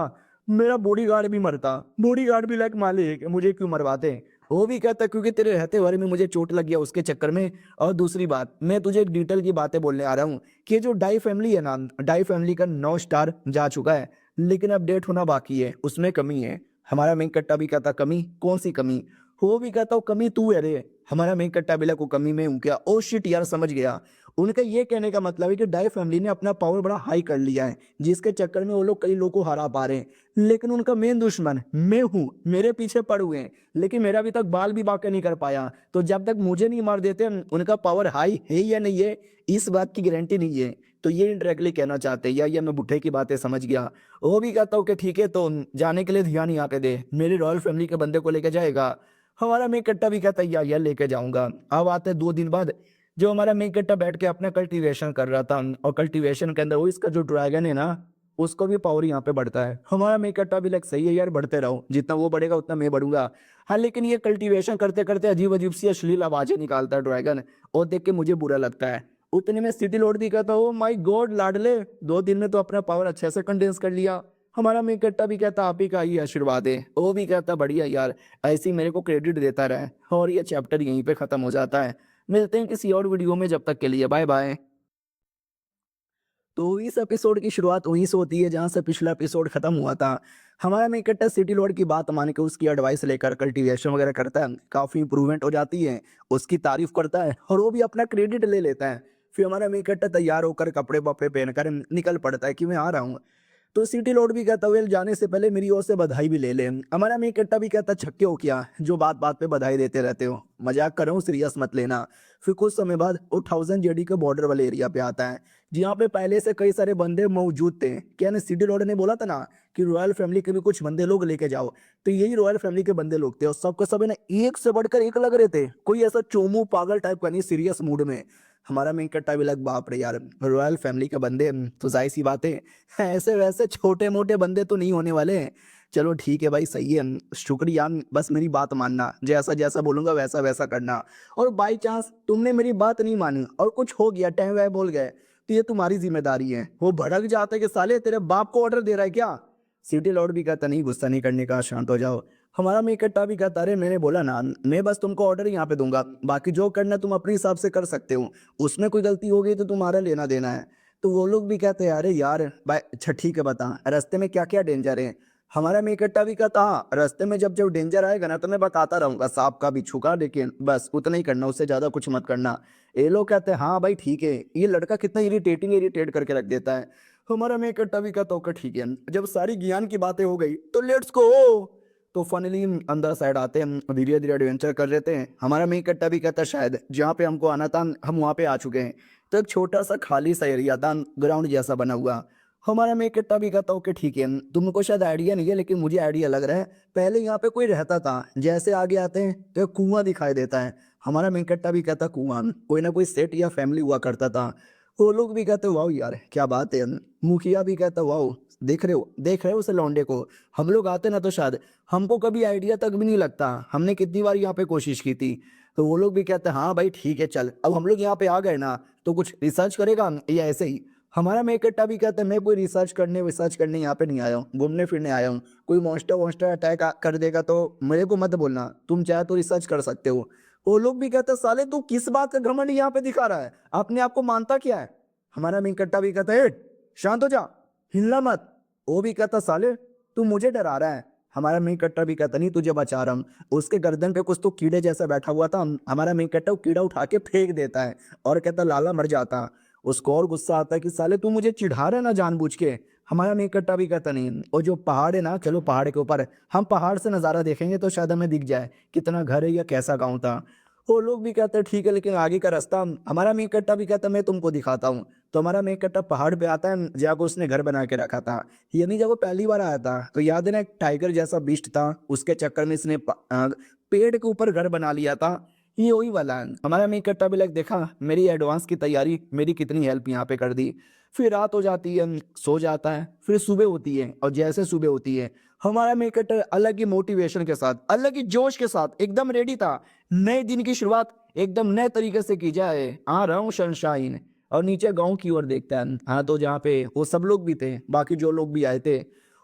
मेरा बॉडीगार्ड भी मरता, बॉडीगार्ड भी लाइक मालिक मुझे क्यों मरवाते। वो भी कहता क्योंकि तेरे रहते भरे में मुझे चोट लग गया उसके चक्कर में। और दूसरी बात मैं तुझे एक डिटेल की बातें बोलने आ रहा हूँ कि जो डाई फैमिली है ना, डाई फैमिली का 9 स्टार जा चुका है, लेकिन अपडेट होना बाकी है, उसमें कमी है। हमारा मेन कट्टा भी कहता कमी कौन सी कमी। वो भी कहता हूँ कमी तू है रे। हमारा मेन कट्टा भी को कमी में हूँ क्या, ओ शिट यार समझ गया। उनका ये कहने का मतलब है कि डाई फैमिली ने अपना पावर बड़ा हाई कर लिया है, जिसके चक्कर में वो लोग कई लोगों को हरा पा रहे हैं, लेकिन उनका मेन दुश्मन मैं हूँ, मेरे पीछे पड़ हुए हैं, लेकिन मेरा अभी तक बाल भी बांका नहीं कर पाया। तो जब तक मुझे नहीं मार देते उनका पावर हाई है या नहीं है इस बात की गारंटी नहीं है। तो ये इंडायरेक्टली कहना चाहते हैं, या ये मैं बुढ़े की बातें समझ गया। वो भी कहता हूँ कि ठीक है तो जाने के लिए ध्यान यहाँ पे दे, मेरी रॉयल फैमिली के बंदे को लेके जाएगा। हमारा मेन कट्टा भी कहता है यार लेके जाऊंगा। अब आते 2 दिन बाद जो हमारा मेन कट्टा बैठ के अपना कल्टीवेशन कर रहा था, और कल्टीवेशन के अंदर वो इसका जो ड्रैगन है ना उसको भी पावर यहाँ पे बढ़ता है। हमारा मेन कट्टा भी लाइक सही है यार बढ़ते रहो, जितना वो बढ़ेगा उतना मैं बढ़ूंगा। हाँ लेकिन ये कल्टीवेशन करते करते अजीब अजीब सी अश्लील आवाजें निकालता है ड्रैगन, और देख के मुझे बुरा लगता है। उतने में सिटी लॉर्ड भी कहता ओ माय गॉड लाडले, 2 दिन में तो अपना पावर अच्छे से कंडेंस कर लिया। हमारा मेन कट्टा भी कहता आप ही का ही आशीर्वाद है। वो भी कहता बढ़िया यार, ऐसे ही मेरे को क्रेडिट देता रहे। और ये चैप्टर यहीं पे खत्म हो जाता है। मिलते हैं किसी और वीडियो में, जब तक के लिए बाय बाय। तो इस एपिसोड की शुरुआत वहीं से होती है जहां से पिछला एपिसोड खत्म हुआ था। हमारा मेन कट्टा सिटी लॉर्ड की बात मान के उसकी एडवाइस लेकर कल्टीवेशन वगैरह करता है, काफी इंप्रूवमेंट हो जाती है, उसकी तारीफ करता है और वो भी अपना क्रेडिट ले लेता है। फिर हमारा मेन कट्टा तैयार होकर कपड़े वपड़े पहनकर निकल पड़ता है कि मैं आ रहा हूँ। तो सिटी लॉर्ड भी कहता वेल जाने से पहले मेरी ओर से बधाई भी ले ले। हमारा मेन कट्टा भी कहता छक्के हो क्या जो बात बात पे बधाई देते रहते हो, मजाक कर रहा हूँ सीरियस मत लेना। फिर कुछ समय बाद वो 1000 जेडी के बॉर्डर वाले एरिया पे आता है, जहाँ पे पहले से कई सारे बंदे मौजूद थे। क्या सिटी लॉर्ड ने बोला था ना कि रॉयल फैमिली के भी कुछ बंदे लोग लेके जाओ, तो यही रॉयल फैमिली के बंदे लोग थे और सबके सब है ना एक से बढ़कर एक लग रहे थे, कोई ऐसा चोमू पागल टाइप का नहीं, सीरियस मूड में। हमारा मेन कट्टा भी लग बाप रे यार रॉयल फैमिली के बंदे तो जाहिर सी बात है ऐसे वैसे छोटे मोटे बंदे तो नहीं होने वाले हैं। चलो ठीक है भाई सही है, शुक्रिया, बस मेरी बात मानना, जैसा जैसा बोलूंगा वैसा वैसा करना। और बाई चांस तुमने मेरी बात नहीं मानी और कुछ हो गया टाइम वह बोल गए तो ये तुम्हारी जिम्मेदारी है। वो भड़क जाता है कि साले तेरे बाप को ऑर्डर दे रहा है क्या। सिटी लॉर्ड भी कहता नहीं गुस्सा नहीं करने का, शांत हो जाओ। हमारा मेन कट्टा भी कहता अरे मैंने बोला ना मैं बस तुमको ऑर्डर यहाँ पे दूंगा, बाकी जो करना तुम अपने हिसाब से कर सकते हो, उसमें कोई गलती हो गई तो तुम्हारा लेना देना है। तो वो लोग भी कहते हैं अरे यार भाई अच्छा ठीक है बता रास्ते में क्या क्या डेंजर है। हमारा मेन कट्टा भी कहता हाँ रास्ते में जब जब डेंजर आएगा ना तो मैं बताता रहूंगा, सांप का बिच्छू का, लेकिन बस उतना ही करना, उससे ज्यादा कुछ मत करना। ये लोग कहते हैं हाँ भाई ठीक है, ये लड़का कितना इरिटेट करके रख देता है। हमारा मेन कट्टा भी कहता होगा ठीक है, जब सारी ज्ञान की बातें हो गई तो लेट्स गो। तो फाइनली अंदर साइड आते हैं, धीरे धीरे एडवेंचर कर रहे थे। हमारा मेन कट्टा भी कहता शायद जहाँ पे हमको आना था हम वहाँ पे आ चुके हैं। तो एक छोटा सा खाली सा एरिया था, ग्राउंड जैसा बना हुआ। हमारा मेन कट्टा भी कहता ओके ठीक है, तुमको शायद आइडिया नहीं है लेकिन मुझे आइडिया लग रहा है, पहले यहाँ पे कोई रहता था। जैसे आगे आते हैं तो एक कुआं दिखाई देता है। हमारा मेन कट्टा भी कहता कुआं कोई ना कोई सेट या फैमिली हुआ करता था। वो लोग भी कहते वाह यार क्या बात है। मुखिया भी कहता वाह, देख रहे हो उस लौंडे को। हम लोग आते ना तो शायद हमको कभी आइडिया तक भी नहीं लगता, हमने कितनी बार यहाँ पे कोशिश की थी। तो वो लोग भी कहते हैं हाँ भाई ठीक है चल, अब हम लोग यहाँ पे आ गए ना तो कुछ रिसर्च करेगा या ऐसे ही। हमारा मेकट्टा भी कहता है मैं कोई रिसर्च करने यहाँ पे नहीं आया हूँ, घूमने फिरने आया हूँ। कोई मॉन्स्टर वॉन्स्टर अटैक कर देगा तो मेरे को मत बोलना, तुम चाहे तो रिसर्च कर सकते हो। वो लोग भी कहते हैं साले तू किस बात का घमंड यहाँ पे दिखा रहा है, अपने आप को मानता क्या है। हमारा मेकट्टा भी कहता है "ए, शांत हो जा, हिलना मत"। वो भी कहता साले तू मुझे डरा रहा है। हमारा मेन कट्टा भी कहता नहीं तुझे बचा रहा हूँ। उसके गर्दन पे कुछ तो कीड़े जैसा बैठा हुआ था, हमारा मेन कट्टा वो कीड़ा उठा के फेंक देता है और कहता लाला मर जाता। उसको और गुस्सा आता है कि साले तू मुझे चिढ़ा रहा है ना जानबूझ के। हमारा मेन कट्टा भी कहता नहीं, और जो पहाड़ है ना चलो पहाड़ के ऊपर हम पहाड़ से नज़ारा देखेंगे तो शायद हमें दिख जाए कितना घर है या कैसा गाँव था। वो लोग भी कहते हैं ठीक है लेकिन आगे का रास्ता। हमारा मेन कट्टा भी कहता मैं तुमको दिखाता हूँ। तो हमारा मेन कट्टा पहाड़ पे आता है जहाँ को उसने घर बना के रखा था। यानी जब वो पहली बार आया था तो याद है ना एक टाइगर जैसा बीस्ट था, उसके चक्कर में इसने पेड़ के ऊपर घर बना लिया था। ये वही वाला है। हमारा मेन कट्टा भी लाइक देखा मेरी एडवांस की तैयारी, मेरी कितनी हेल्प यहाँ पे कर दी। फिर रात हो जाती है, सो जाता है, फिर सुबह होती है और जैसे सुबह होती है हमारा मेन कट्टा अलग ही मोटिवेशन के साथ, अलग ही जोश के साथ एकदम रेडी था। नए दिन की शुरुआत एकदम नए तरीके से की जाए, आ रहा हूँ सनशाइन। और नीचे गांव की ओर देखता है, हाँ तो जहाँ पे वो सब लोग भी थे, बाकी जो लोग भी आए थे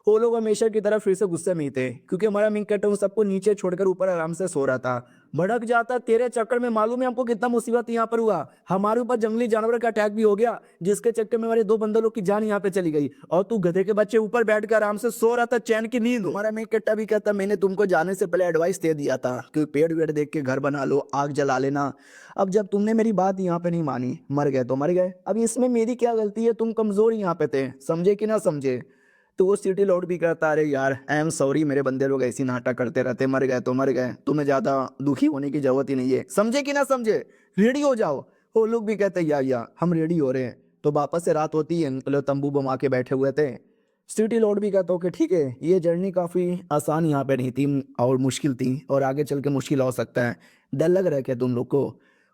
वो लोग हमेशा की तरह फिर से गुस्से में ही थे क्योंकि हमारा मिंग कट्टा उन सबको नीचे छोड़कर ऊपर आराम से सो रहा था। भड़क जाता तेरे चक्कर में, मालूम है हमको कितना मुसीबत यहाँ पर हुआ, हमारे ऊपर जंगली जानवर का अटैक भी हो गया जिसके चक्कर में हमारे 2 बंदरों की जान यहाँ पे चली गई और तू गधे के बच्चे ऊपर बैठ कर आराम से सो रहा था चैन की नींद। हमारा मिंग कट्टा भी कहता मैंने तुमको जाने से पहले एडवाइस दे दिया था कि पेड़ वेड़ देख के घर बना लो, आग जला लेना। अब जब तुमने मेरी बात यहाँ पे नहीं मानी, मर गए तो मर गए, अब इसमें मेरी क्या गलती है, तुम कमजोर यहाँ पे थे, समझे कि ना समझे। तो वो सिटी लॉर्ड भी कहता अरे यार आई एम सॉरी, मेरे बंदे लोग ऐसी नाटक करते रहते, मर गए तो मर गए, तुम्हें ज्यादा दुखी होने की जरूरत ही नहीं है, समझे कि ना समझे, रेडी हो जाओ। वो लोग भी कहते या हम रेडी हो रहे हैं। तो वापस से रात होती है, तो लोग तंबू बमा के बैठे हुए थे। सिटी लॉर्ड भी कहता कि ठीक है ये जर्नी काफ़ी आसान यहाँ पे नहीं थी और मुश्किल थी और आगे चल के मुश्किल हो सकता है, डर लग रहा है क्या तुम लोग को।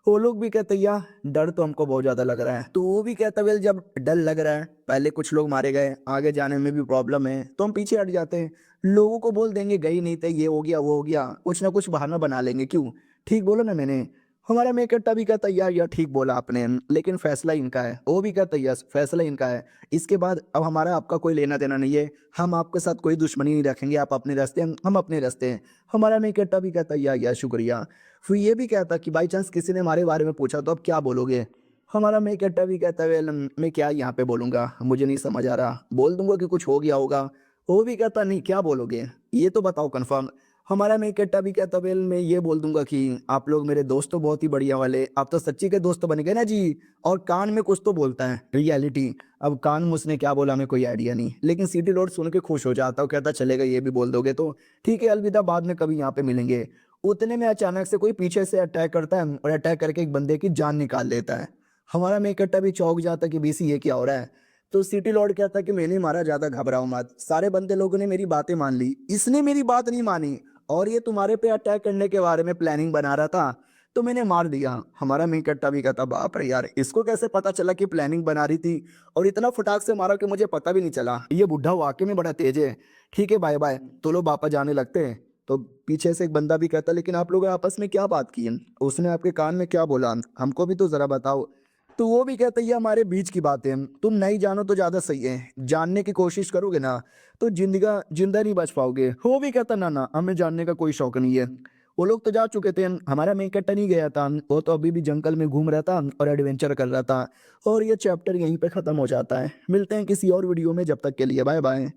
वो लोग भी कहते या डर तो हमको बहुत ज़्यादा लग रहा है। तो वो भी कहता वेल जब डर लग रहा है, पहले कुछ लोग मारे गए, आगे जाने में भी प्रॉब्लम है तो हम पीछे हट जाते हैं, लोगों को बोल देंगे गई नहीं थे, ये हो गया वो हो गया, कुछ ना कुछ बहाना बना लेंगे, क्यों, ठीक बोलो ना मैंने। हमारा मेकट्टा भी कहता यार ठीक बोला आपने, लेकिन फैसला इनका है। वो भी कहता यस फैसला इनका है, इसके बाद अब हमारा आपका कोई लेना देना नहीं है, हम आपके साथ कोई दुश्मनी नहीं रखेंगे, आप अपने रास्ते हम अपने रास्ते हैं। हमारा मेकट्टा भी कहता यार शुक्रिया। फिर ये भी कहता कि बाई चांस किसी ने हमारे बारे में पूछा तो अब क्या बोलोगे। हमारा मेकट्टा भी कहता वेल मैं क्या यहाँ पे बोलूँगा, मुझे नहीं समझ आ रहा, बोल दूंगा कि कुछ हो गया होगा। वो भी कहता नहीं क्या बोलोगे ये तो बताओ कंफर्म। हमारा मेकट्टा भी कहता वेल मैं ये बोल दूंगा कि आप लोग मेरे दोस्त तो बहुत ही बढ़िया वाले, आप तो सच्ची के दोस्त बन गए ना जी। और कान में कुछ तो बोलता है रियलिटी, अब कान में उसने क्या बोला हमें कोई आइडिया नहीं, लेकिन सिटी लॉर्ड सुन के खुश हो जाता है, कहता चलेगा ये भी बोल दोगे तो ठीक है, अलविदा, बाद में कभी यहाँ पे मिलेंगे। उतने में अचानक से कोई पीछे से अटैक करता है और अटैक करके एक बंदे की जान निकाल लेता है। हमारा मेकट्टा भी चौंक जाता कि बीसी ये क्या हो रहा है। तो सिटी लॉर्ड कहता कि मैंने मारा, ज्यादा घबराओ मत, सारे बंदे लोगों ने मेरी बातें मान ली, इसने मेरी बात नहीं मानी और ये तुम्हारे पे अटैक करने के बारे में प्लानिंग बना रहा था तो मैंने मार दिया। हमारा मेकट्टा भी कहता बाप रे यार, इसको कैसे पता चला कि प्लानिंग बना रही थी और इतना फटाक से मारा कि मुझे पता भी नहीं चला, ये बुढ़ा वाकई में बड़ा तेज है। ठीक है बाय बाय, तो लोग वापस जाने लगते हैं। तो पीछे से एक बंदा भी कहता लेकिन आप लोग आपस में क्या बात की, उसने आपके कान में क्या बोला, हमको भी तो जरा बताओ। तो वो भी कहता ये हमारे बीच की बात है, तुम नहीं जानो तो ज्यादा सही है, जानने की कोशिश करोगे ना तो जिंदा नहीं बच पाओगे। वो भी कहता ना हमें जानने का कोई शौक नहीं है। वो लोग तो जा चुके थे, हमारा मेकट्टा नहीं गया था, वो तो अभी भी जंगल में घूम रहा था और एडवेंचर कर रहा था। और ये चैप्टर यहीं पे खत्म हो जाता है। मिलते हैं किसी और वीडियो में, जब तक के लिए बाय बाय।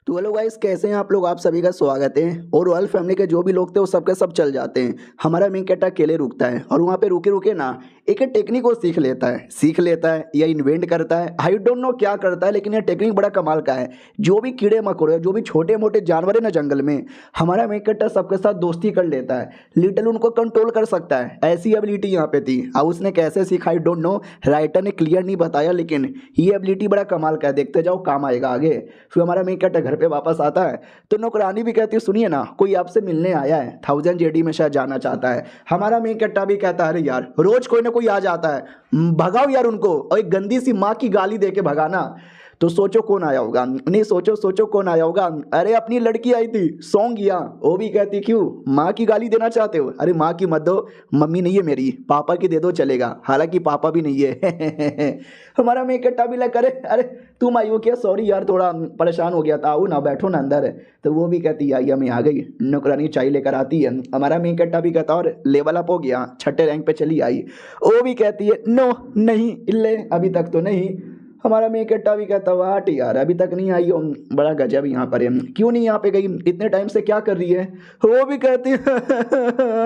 तो हेलो गाइस, कैसे हैं आप लोग? आप सभी का स्वागत है। और रॉयल फैमिली के जो भी लोग थे वो सबके सब चल जाते हैं। हमारा मेन कैरेक्टर अकेले रुकता है और वहाँ पे रुके रुके ना एक टेक्निक को सीख लेता है या इन्वेंट करता है। आई डोंट नो क्या करता है, लेकिन ये टेक्निक बड़ा कमाल का है। जो भी कीड़े मकोड़े, जो भी छोटे मोटे जानवर है ना जंगल में, हमारा मेन कैरेक्टर सबके साथ दोस्ती कर लेता है। लिटिल उनको कंट्रोल कर सकता है, ऐसी एबिलिटी यहाँ पे थी। अब उसने कैसे सीखा आई डोंट नो, राइटर ने क्लियर नहीं बताया, लेकिन ये एबिलिटी बड़ा कमाल का है। देखते जाओ, काम आएगा आगे। फिर हमारा मेन कैरेक्टर घर पे वापस आता है तो नौकरानी भी कहती है, सुनिए ना, कोई आपसे मिलने आया है, 1000 जेडी में शायद जाना चाहता है। हमारा मेन कैरेक्टर भी कहता है, अरे यार रोज कोई ना कोई आ जाता है, भगाओ यार उनको, और एक गंदी सी माँ की गाली दे के भगाना। तो सोचो कौन आया होगा, नहीं सोचो सोचो कौन आया होगा। अरे अपनी लड़की आई थी, सॉन्ग किया। वो भी कहती, क्यों माँ की गाली देना चाहते हो? अरे माँ की मत दो, मम्मी नहीं है मेरी, पापा की दे दो चलेगा, हालांकि पापा भी नहीं है। हमारा मेकट्टा भी लग, अरे अरे तुम आई हो क्या? सॉरी यार, थोड़ा परेशान हो गया था, आओ ना बैठो ना अंदर। तो वो भी कहती, आई मैं आ गई। नौकरानी चाय लेकर आती है। हमारा मेकट्टा भी कहता, और लेवल अप हो गया, 6ठे रैंक पे चली आई। वो भी कहती है, नो नहीं, इल्ले अभी तक तो नहीं। हमारा मेन कट्टा भी कहता, वाट यार अभी तक नहीं आई हो, बड़ा गजब यहाँ पर है, क्यों नहीं यहाँ पे गई, इतने टाइम से क्या कर रही है? वो भी कहती है,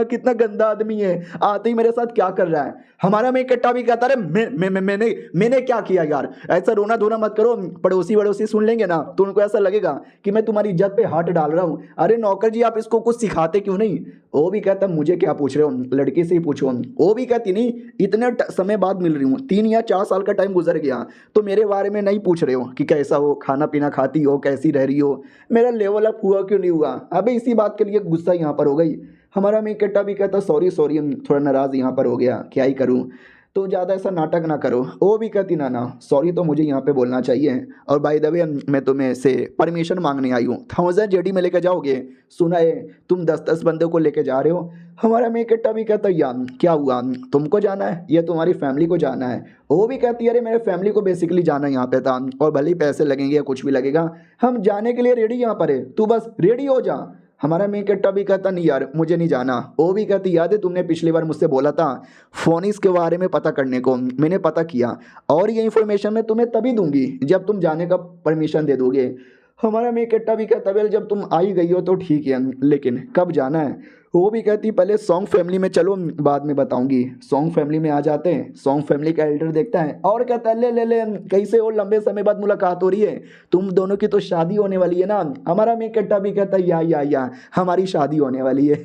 कितना गंदा आदमी है, आते ही मेरे साथ क्या कर रहा है। हमारा मेन कट्टा भी कहता, अरे मैंने क्या किया यार? ऐसा रोना धोना मत करो, पड़ोसी वड़ोसी सुन लेंगे ना तो उनको ऐसा लगेगा कि मैं तुम्हारी इज्जत पे हाथ डाल रहा हूँ। अरे नौकर जी, आप इसको कुछ सिखाते क्यों नहीं? वो भी कहता, मुझे क्या पूछ रहे हो, लड़की से ही पूछो। वो भी कहती, नहीं इतने समय बाद मिल रही हूँ, 3 या 4 साल का टाइम गुजर गया, तो मेरे बारे में नहीं पूछ रहे हो कि कैसा हो, खाना पीना खाती हो, कैसी रह रही हो, मेरा लेवल अप हुआ क्यों नहीं हुआ? अबे इसी बात के लिए गुस्सा यहाँ पर हो गई। हमारा मेकट्टा भी कहता, सॉरी सॉरी, थोड़ा नाराज़ यहाँ पर हो गया, क्या ही करूँ, तो ज़्यादा ऐसा नाटक ना करो। वो भी कहती, ना ना सॉरी तो मुझे यहाँ पे बोलना चाहिए, और बाय द वे मैं तुम्हें से परमिशन मांगने आई हूँ, 1000 जेडी में लेके जाओगे? सुना है तुम 10-10 बंदों को लेके जा रहे हो। हमारा मेकट्टा भी कहता, यार क्या हुआ, तुमको जाना है या तुम्हारी फैमिली को जाना है? वो भी कहती है, अरे मेरे फैमिली को बेसिकली जाना यहाँ पे था, और भले ही पैसे लगेंगे या कुछ भी लगेगा, हम जाने के लिए रेडी यहाँ पर है, तू बस रेडी हो जा। हमारा मेन कट्टा भी कहता, नहीं यार मुझे नहीं जाना। वो भी कहती, याद है तुमने पिछली बार मुझसे बोला था फोनिस के बारे में पता करने को, मैंने पता किया, और ये इन्फॉर्मेशन मैं तुम्हें तभी दूंगी जब तुम जाने का परमिशन दे दोगे। हमारा मेन कट्टा भी कहता, वेल जब तुम आई गई हो तो ठीक है, लेकिन कब जाना है? वो भी कहती, पहले सॉन्ग फैमिली में चलो, बाद में बताऊंगी। सॉन्ग फैमिली में आ जाते हैं। सॉन्ग फैमिली का एल्डर देखता है और कहता है, ले ले ले, कैसे हो, लंबे समय बाद मुलाकात हो रही है, तुम दोनों की तो शादी होने वाली है ना? हमारा मेन कट्टा भी कहता, या हमारी शादी होने वाली है।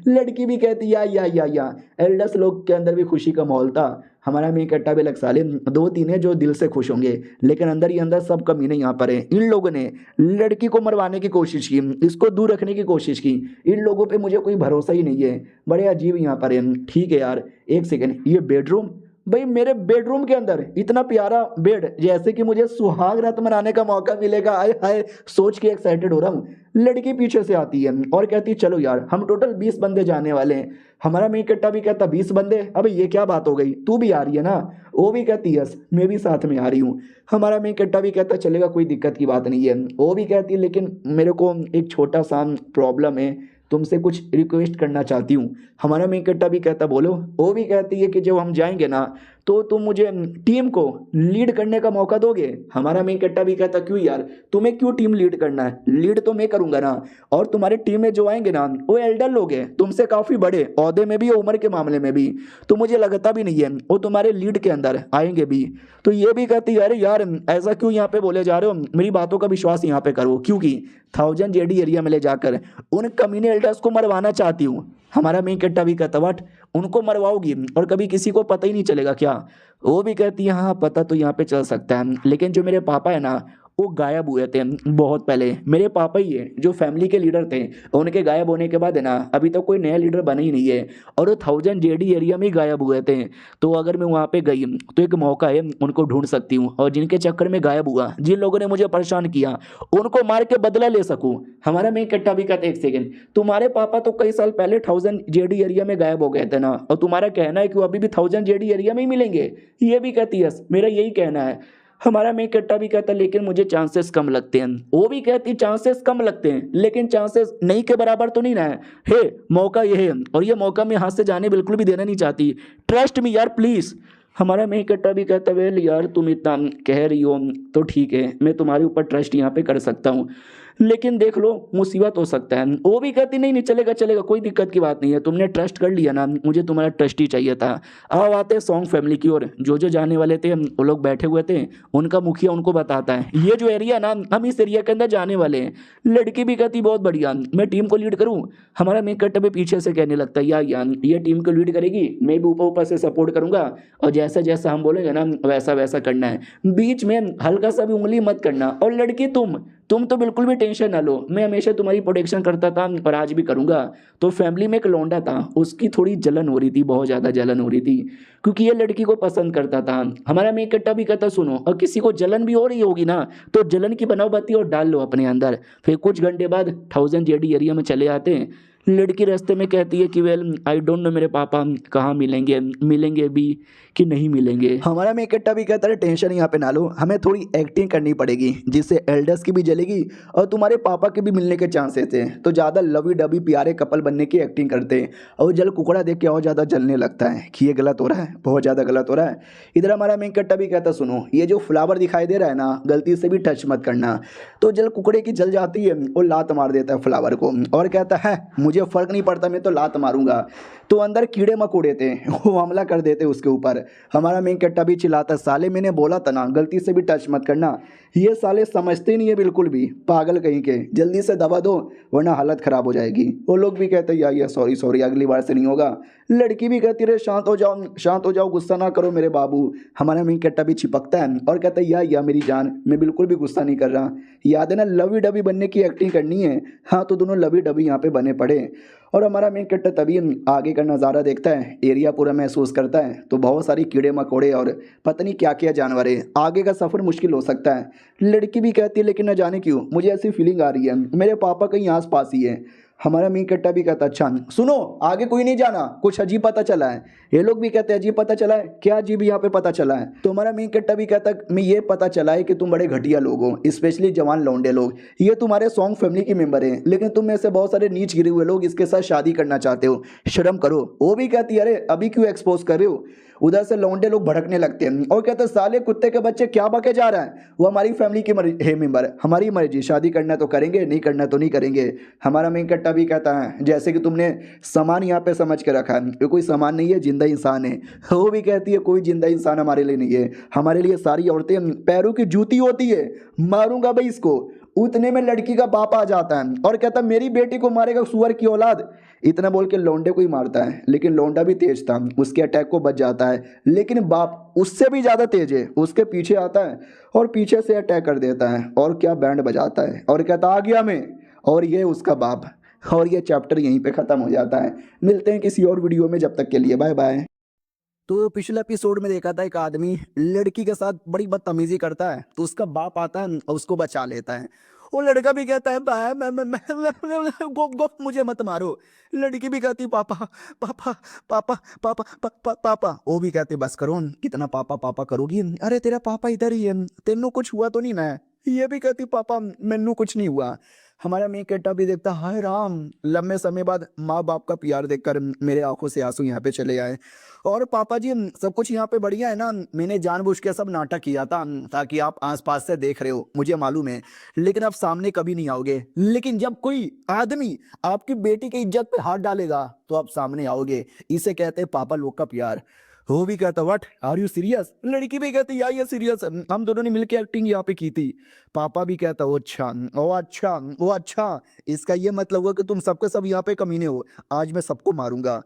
लड़की भी कहती, या एल्डर्स लोग के अंदर भी खुशी का माहौल था। हमारा मेन कट्टा भी लग, साले 2-3 है जो दिल से खुश होंगे, लेकिन अंदर ही अंदर सब कमीने यहाँ पर है। इन लोगों ने लड़की को मरवाने की कोशिश की, इसको दूर रखने की कोशिश की, इन लोगों पे मुझे कोई भरोसा ही नहीं है, बड़े अजीब यहाँ पर है। ठीक है यार, एक सेकंड, ये बेडरूम, भाई मेरे बेडरूम के अंदर इतना प्यारा बेड, जैसे कि मुझे सुहाग रात मनाने का मौका मिलेगा, आय हाय सोच के एक्साइटेड हो रहा हूँ। लड़की पीछे से आती है और कहती है, चलो यार हम टोटल 20 बंदे जाने वाले हैं। हमारा मेन कट्टा भी कहता, 20 बंदे, अबे ये क्या बात हो गई, तू भी आ रही है ना? वो भी कहती, यस मैं भी साथ में आ रही हूँ। हमारा मेन कट्टा भी कहता, चलेगा कोई दिक्कत की बात नहीं है। वो भी कहती है, लेकिन मेरे को एक छोटा सा प्रॉब्लम है, तुमसे कुछ रिक्वेस्ट करना चाहती हूँ। हमारा मेन कट्टा भी कहता, बोलो। वो भी कहती है कि जब हम जाएंगे ना तो तुम मुझे टीम को लीड करने का मौका दोगे? हमारा मेन कट्टा भी कहता, क्यों यार, तुम्हें क्यों टीम लीड करना है, लीड तो मैं करूंगा ना। और तुम्हारे टीम में जो आएंगे ना वो एल्डर लोग हैं, तुमसे काफ़ी बड़े ओहदे में भी, उम्र के मामले में भी, तो मुझे लगता भी नहीं है वो तुम्हारे लीड के अंदर आएंगे भी। तो ये भी कहती है, अरे यार ऐसा क्यों यहाँ पे बोले जा रहे हो, मेरी बातों का विश्वास यहाँ पे करो, क्योंकि 1000 जेडी एरिया में ले जाकर उन कमीने एल्डर्स को मरवाना चाहती हूँ। हमारा मेन कट्टा भी कहता, वट उनको मरवाओगी और कभी किसी को पता ही नहीं चलेगा क्या? वो भी कहती है, हाँ पता तो यहाँ पे चल सकता है, लेकिन जो मेरे पापा है ना वो गायब हुए थे बहुत पहले। मेरे पापा ही है जो फैमिली के लीडर थे, उनके गायब होने के बाद है ना अभी तक कोई नया लीडर बना ही नहीं है, और वो 1000 जेडी एरिया में ही गायब हुए थे। तो अगर मैं वहाँ पे गई तो एक मौका है, उनको ढूंढ सकती हूँ, और जिनके चक्कर में गायब हुआ, जिन लोगों ने मुझे परेशान किया, उनको मार के बदला ले सकूँ। हमारा मेन कट्टा भी कहते, एक सेकेंड, तुम्हारे पापा तो कई साल पहले 1000 जेडी एरिया में गायब हो गए थे ना, और तुम्हारा कहना है कि वो अभी भी 1000 जेडी एरिया में ही मिलेंगे? ये भी कहती है, मेरा यही कहना है। हमारा मेन कट्टा भी कहता, लेकिन मुझे चांसेस कम लगते हैं। वो भी कहती, चांसेस कम लगते हैं, लेकिन चांसेस नहीं के बराबर तो नहीं ना है, मौका ये है, और ये मौका मैं हाथ से जाने बिल्कुल भी देना नहीं चाहती, ट्रस्ट मी यार प्लीज। हमारा मेन कट्टा भी कहता है, वेल यार तुम इतना कह रही हो तो ठीक है, मैं तुम्हारे ऊपर ट्रस्ट यहाँ पे कर सकता हूँ, लेकिन देख लो मुसीबत हो सकता है। वो भी कहती नहीं नहीं चलेगा चलेगा, कोई दिक्कत की बात नहीं है, तुमने ट्रस्ट कर लिया ना, मुझे तुम्हारा ट्रस्ट ही चाहिए था। अब आते हैं सॉन्ग फैमिली की ओर। जो जाने वाले थे वो लोग बैठे हुए थे, उनका मुखिया उनको बताता है ये जो एरिया ना, हम इस एरिया के अंदर जाने वाले हैं। लड़की भी कहती बहुत बढ़िया, मैं टीम को लीड करूँ। हमारा मेन कट्टा भी पीछे से कहने लगता है यार ये टीम को लीड करेगी, मैं भी ऊपर ऊपर से सपोर्ट करूंगा, और जैसा जैसा हम बोलेंगे ना वैसा वैसा करना है, बीच में हल्का सा भी उंगली मत करना। और लड़की तुम तो बिल्कुल भी टेंशन ना लो, मैं हमेशा तुम्हारी प्रोटेक्शन करता था और आज भी करूंगा। तो फैमिली में एक लौंडा था, उसकी थोड़ी जलन हो रही थी, बहुत ज़्यादा जलन हो रही थी, क्योंकि ये लड़की को पसंद करता था। हमारा मेन कट्टा भी कहता सुनो, और किसी को जलन भी हो रही होगी ना तो जलन की बनाओ बत्ती और डाल लो अपने अंदर। फिर कुछ घंटे बाद 1000 एरिया में चले आते हैं। लड़की रास्ते में कहती है कि वेल आई डोंट नो मेरे पापा कहाँ मिलेंगे, मिलेंगे भी कि नहीं मिलेंगे। हमारा मेन कट्टा भी कहता है टेंशन यहाँ पे ना लो, हमें थोड़ी एक्टिंग करनी पड़ेगी जिससे एल्डर्स की भी जलेगी और तुम्हारे पापा के भी मिलने के चांसेस हैं। तो ज़्यादा लवी डबी प्यारे कपल बनने की एक्टिंग करते हैं, और जल कुकड़ा देख के और ज़्यादा जलने लगता है कि ये गलत हो रहा है, बहुत ज़्यादा गलत हो रहा है। इधर हमारा मेन कट्टा भी कहता सुनो, ये जो फ्लावर दिखाई दे रहा है ना, गलती से भी टच मत करना। तो जल कुकड़े की जल जाती है, वो लात मार देता है फ्लावर को और कहता है मुझे फ़र्क नहीं पड़ता, मैं तो लात मारूंगा। तो अंदर कीड़े मकोड़े थे, वो हमला कर देते उसके ऊपर। हमारा मेन कट्टा भी चिल्लाता साले मैंने बोला था ना गलती से भी टच मत करना। ये साले समझते नहीं है बिल्कुल भी, पागल कहीं के, जल्दी से दबा दो वरना हालत ख़राब हो जाएगी। वो लोग भी कहते हैं या सॉरी सॉरी अगली बार से नहीं होगा। लड़की भी कहती रहे शांत हो जाओ, गुस्सा ना करो मेरे बाबू। हमारा मेन कट्टा भी चिपकता है और कहता है या मेरी जान, मैं बिल्कुल भी गुस्सा नहीं कर रहा। याद है ना लवी डबी बनने की एक्टिंग करनी है। हाँ तो दोनों लवी डबी यहाँ पे बने पड़े। और हमारा मेन कट्टा तभी आगे का नज़ारा देखता है, एरिया पूरा महसूस करता है तो बहुत सारी कीड़े मकोड़े और पता नहीं क्या क्या जानवर है, आगे का सफ़र मुश्किल हो सकता है। लड़की भी कहती है लेकिन न जाने क्यों मुझे ऐसी फीलिंग आ रही है मेरे पापा कहीं आस पास ही है। हमारा मेन कट्टा भी कहता अच्छा सुनो आगे कोई नहीं जाना, कुछ अजीब पता चला है। ये लोग भी कहते हैं अजीब पता चला है, क्या अजीब यहाँ पे पता चला है। तो हमारा मेन कट्टा भी कहता मैं ये पता चला है कि तुम बड़े घटिया लोग हो, स्पेशली जवान लौंडे लोग। ये तुम्हारे सॉन्ग फैमिली के मेंबर हैं, लेकिन तुम में से बहुत सारे नीच गिरे हुए लोग इसके साथ शादी करना चाहते हो, शर्म करो। वो भी कहती है अरे अभी क्यों एक्सपोज कर रहे हो। उधर से लौंडे लोग भड़कने लगते हैं और कहते हैं साले कुत्ते के बच्चे क्या बके जा रहा है, वो हमारी फैमिली के है मेंबर, हमारी मर्जी, शादी करना तो करेंगे नहीं करना तो नहीं करेंगे। हमारा मेन कट्टा भी कहता है जैसे कि तुमने सामान यहाँ पे समझ के रखा है, ये कोई सामान नहीं है, जिंदा इंसान है। वो भी कहती है कोई जिंदा इंसान हमारे लिए नहीं है, हमारे लिए सारी औरतें पैरों की जूती होती है, मारूंगा भाई इसको। उतने में लड़की का बाप आ जाता है और कहता मेरी बेटी को मारेगा सुअर की औलाद। इतना बोल के लौंडे को ही मारता है, लेकिन लौंडा भी तेज था, उसके अटैक को बच जाता है। लेकिन बाप उससे भी ज़्यादा तेज है, उसके पीछे आता है और पीछे से अटैक कर देता है और क्या बैंड बजाता है और कहता आ गया मैं, और ये उसका बाप। और ये चैप्टर यहीं पे ख़त्म हो जाता है। मिलते हैं किसी और वीडियो में, जब तक के लिए बाय बाय। तो पिछले एपिसोड में देखा था एक आदमी लड़की के साथ बड़ी बदतमीजी करता है, तो उसका बाप आता है और उसको बचा लेता है। वो लड़का भी कहता है बाय गो मुझे मत मारो। लड़की भी कहती पापा पापा पापा पापा पापा पापा। वो भी कहते बस करो, कितना पापा पापा करोगी, अरे तेरा पापा इधर ही है, तेनू कुछ हुआ तो नहीं ना। ये भी कहती पापा मैनू कुछ नहीं हुआ। हमारा मेन कट्टा भी देखता हाय राम, लंबे समय बाद माँ बाप का प्यार देखकर मेरे आंखों से आंसू यहाँ पे चले आए। और पापा जी सब कुछ यहाँ पे बढ़िया है ना, मैंने जानबूझ के सब नाटक किया था ताकि आप आसपास से देख रहे हो, मुझे मालूम है, लेकिन आप सामने कभी नहीं आओगे। लेकिन जब कोई आदमी आपकी बेटी की इज्जत पे हाथ डालेगा तो आप सामने आओगे। इसे कहते हैं पापा लोग का प्यार। वो भी कहता व्हाट आर यू सीरियस। लड़की भी कहती या ये सीरियस, हम दोनों ने मिलकर एक्टिंग यहाँ पे की थी। पापा भी कहता वो अच्छा ओ अच्छा वो अच्छा, इसका ये मतलब हुआ कि तुम सबके सब यहाँ पे कमीने हो, आज मैं सबको मारूंगा।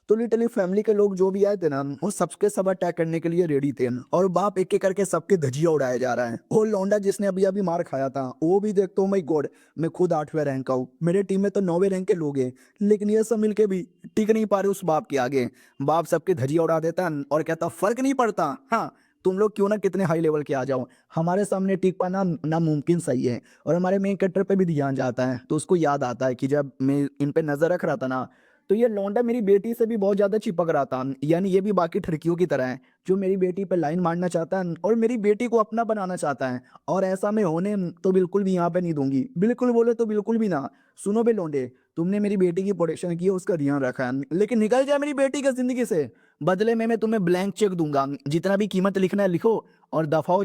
तो लिटरली फैमिली के लोग जो भी आए थे ना, वो सबके सब अटैक करने के लिए रेडी थे, और बाप एक एक करके सबके धजिया उड़ाया जा रहा है। वो लौंडा जिसने अभी अभी मार खाया था वो भी देखता हूँ माई गॉड, मैं खुद 8वें रैंक का हूँ, मेरे टीम में तो 9वें रैंक के लोग हैं, लेकिन ये सब मिलके भी टिक नहीं पा रहे उस बाप के आगे। बाप सबके धजिया उड़ा देता है और कहता फर्क नहीं पड़ता, हाँ तुम लोग क्यों ना कितने हाई लेवल के आ जाओ, हमारे सामने टिक पाना नामुमकिन सही है। और हमारे मेन कैरेक्टर पे भी ध्यान जाता है, तो उसको याद आता है कि जब मैं इन पे नजर रख रहा था ना, तो ये लौंडा मेरी बेटी से भी बहुत ज्यादा चिपक रहा था। यानी ये भी बाकी ठरकियों की तरह है, जो मेरी बेटी पे लाइन मारना चाहता है और मेरी बेटी को अपना बनाना चाहता है। और ऐसा मैं होने तो बिल्कुल भी यहाँ पे नहीं दूंगी, बिल्कुल बोले तो बिल्कुल भी ना। सुनो बे लौंडे, तुमने मेरी बेटी की प्रोटेक्शन की है, उसका ध्यान रखा है, लेकिन निकल जाए मेरी बेटी की जिंदगी से, बदले में मैं तुम्हें ब्लैंक चेक दूंगा, जितना भी कीमत लिखना है लिखो और दफा हो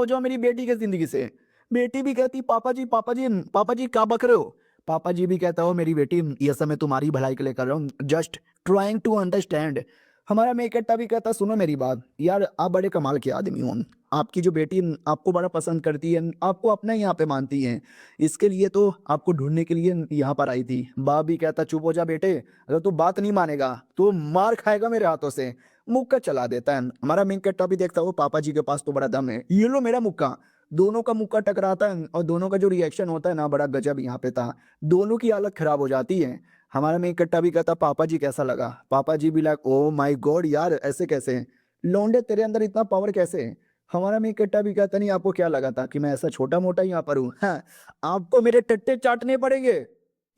जाओ मेरी बेटी की जिंदगी से। बेटी भी कहती पापा जी पापा जी पापा जी क्या बक रहे हो। पापा जी भी कहता हो मेरी बेटी ये सब मैं तुम्हारी भलाई के लिए कर रहा हूँ, जस्ट ट्राइंग टू अंडरस्टैंड। हमारा मेकट्टा भी कहता सुनो मेरी बात यार, आप बड़े कमाल के आदमी हो, आपकी जो बेटी आपको बड़ा पसंद करती है, आपको अपना यहाँ पे मानती है, इसके लिए तो आपको ढूंढने के लिए यहाँ पर आई थी। बाप भी कहता चुप हो जा बेटे, अगर तू बात नहीं मानेगा तो मार खाएगा मेरे हाथों से। मुक्का चला देता है। हमारा मेकट्टा भी देखता हो पापा जी के पास तो बड़ा दम है, ये लो मेरा मुक्का। दोनों का मुक्का टकराता है और दोनों का जो रिएक्शन होता है ना बड़ा गजब यहाँ पे था। दोनों की हालत खराब हो जाती है। हमारा मेन कट्टा भी कहता पापा जी कैसा लगा। पापा जी भी लाइक ओ माय गॉड यार ऐसे कैसे, लौंडे तेरे अंदर इतना पावर कैसे। हमारा मेन कट्टा भी कहता नहीं आपको क्या लगा था कि मैं ऐसा छोटा मोटा यहाँ पर हूँ, हाँ आपको मेरे टट्टे चाटने पड़ेंगे।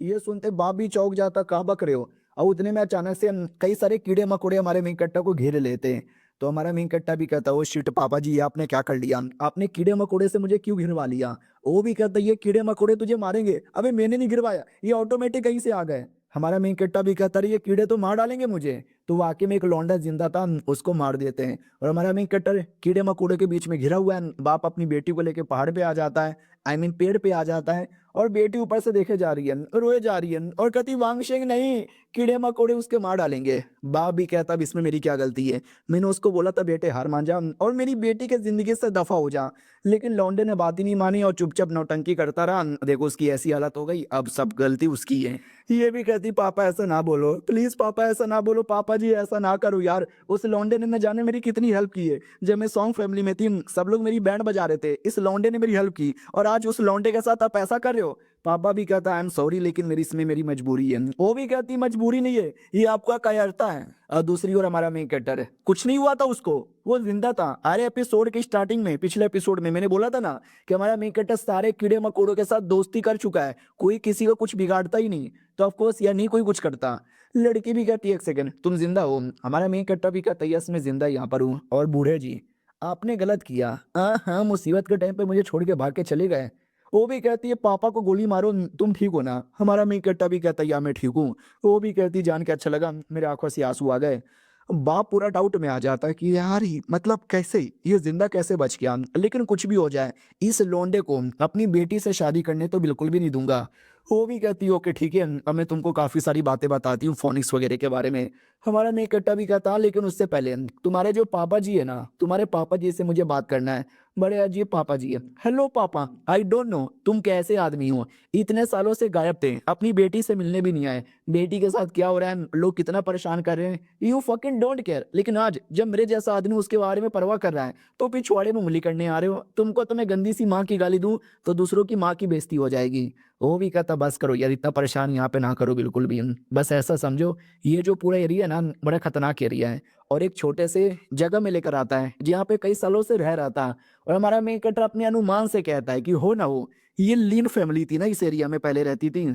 ये सुनते बाप भी चौंक जाता कहाँ बक रहे हो। और उतने में अचानक से कई सारे कीड़े मकोड़े हमारे मेन कट्टा को घेर लेते हैं। तो हमारा मेन कट्टा भी कहता ओ शिट पापा जी ये आपने क्या कर लिया, आपने कीड़े मकोड़े से मुझे क्यों घिरवा लिया। वो भी कहता ये कीड़े मकोड़े तुझे मारेंगे, अबे मैंने नहीं गिरवाया, ये ऑटोमेटिक कहीं से आ गए। हमारा मेन कट्टा भी कहता रही ये कीड़े तो मार डालेंगे मुझे। तो वाकई में एक लौंडा जिंदा था, उसको मार देते हैं। और हमारा मेन कट्टर कीड़े मकोड़े के बीच में घिरा हुआ है। बाप अपनी बेटी को लेके पहाड़ पे आ जाता है, आई मीन पेड़ पे आ जाता है। और बेटी ऊपर से देखे जा रही है, रोए जा रही है और कहती वांगशेंग नहीं, कीड़े मकोड़े उसके मार डालेंगे। बाप भी कहता अब इसमें मेरी क्या गलती है, मैंने उसको बोला था बेटे हार मान जा और मेरी बेटी के जिंदगी से दफा हो जा। लेकिन लौंडे ने बात ही नहीं मानी और चुपचाप नौटंकी करता रहा। देखो उसकी ऐसी हालत हो गई, अब सब गलती उसकी है। ये भी कहती पापा ऐसा ना बोलो प्लीज, पापा ऐसा ना बोलो, पापा जी ऐसा ना करो यार। उस लौंडे ने न जाने मेरी कितनी हेल्प की है। जब मैं सॉन्ग फैमिली में थी सब लोग मेरी बैंड बजा रहे थे, इस लौंडे ने मेरी हेल्प की और आज उस लौंडे के साथ आप ऐसा कर रहे हो। पापा भी कहता आई एम सॉरी लेकिन मेरी इसमें मेरी मजबूरी है। वो भी कहती मजबूरी नहीं है, ये आपका कायरता है। और दूसरी ओर हमारा मेन कैरेक्टर है, कुछ नहीं हुआ था उसको, वो जिंदा था। अरे एपिसोड के स्टार्टिंग में पिछले एपिसोड में मैंने बोला था ना कि हमारा मेन कैरेक्टर सारे कीड़े मकोड़ों के साथ दोस्ती कर चुका है, कोई किसी को कुछ बिगाड़ता ही नहीं। तो ऑफकोर्स या नहीं कोई कुछ करता। लड़की भी कहती है एक सेकंड तुम जिंदा हो। हमारा मेन कैरेक्टर भी कहता है यस मैं जिंदा यहाँ पर हूँ। और बूढ़े जी आपने गलत किया, हाँ हाँ मुसीबत के टाइम पे मुझे छोड़ के भाग के चले गए। वो भी कहती है पापा को गोली मारो तुम ठीक हो ना। हमारा मेन कैरेक्टर भी कहता है या मैं ठीक हूँ। वो भी कहती जान के अच्छा लगा, मेरे आंखों से आंसू आ गए। बाप पूरा डाउट में आ जाता है कि यार मतलब कैसे ये जिंदा कैसे बच गया। लेकिन कुछ भी हो जाए इस लोंडे को अपनी बेटी से शादी करने तो बिल्कुल भी नहीं दूंगा। वो भी कहती है ओके ठीक है, अब मैं तुमको काफी सारी बातें बताती हूँ फोनिक्स वगैरह के बारे में। हमारा मेन कट्टा भी कहता लेकिन उससे पहले तुम्हारे जो पापा जी है ना, तुम्हारे पापा जी से मुझे बात करना है। बड़े अजीब पापा जी है। हेलो पापा, आई डोंट नो तुम कैसे आदमी हो, इतने सालों से गायब थे, अपनी बेटी से मिलने भी नहीं आए, बेटी के साथ क्या हो रहा है लोग कितना परेशान कर रहे हैं, यू फकिंग डोंट केयर। लेकिन आज जब मेरे जैसा आदमी उसके बारे में परवाह कर रहा है तो पिछवाड़े में उंगली करने आ रहे हो। तुमको तो मैं गंदी सी माँ की गाली दूं तो दूसरों की माँ की बेइज्जती हो जाएगी। वो भी कहता बस करो यार, इतना परेशान यहाँ पे ना करो बिल्कुल भी। बस ऐसा समझो ये जो पूरा एरिया है ना बड़ा खतरनाक एरिया है और एक छोटे से जगह में लेकर आता है जहाँ पे कई सालों से रह रहा था। और हमारा मेन कटर अपने अनुमान से कहता है कि हो ना हो ये लीन फैमिली थी ना इस एरिया में पहले रहती थी।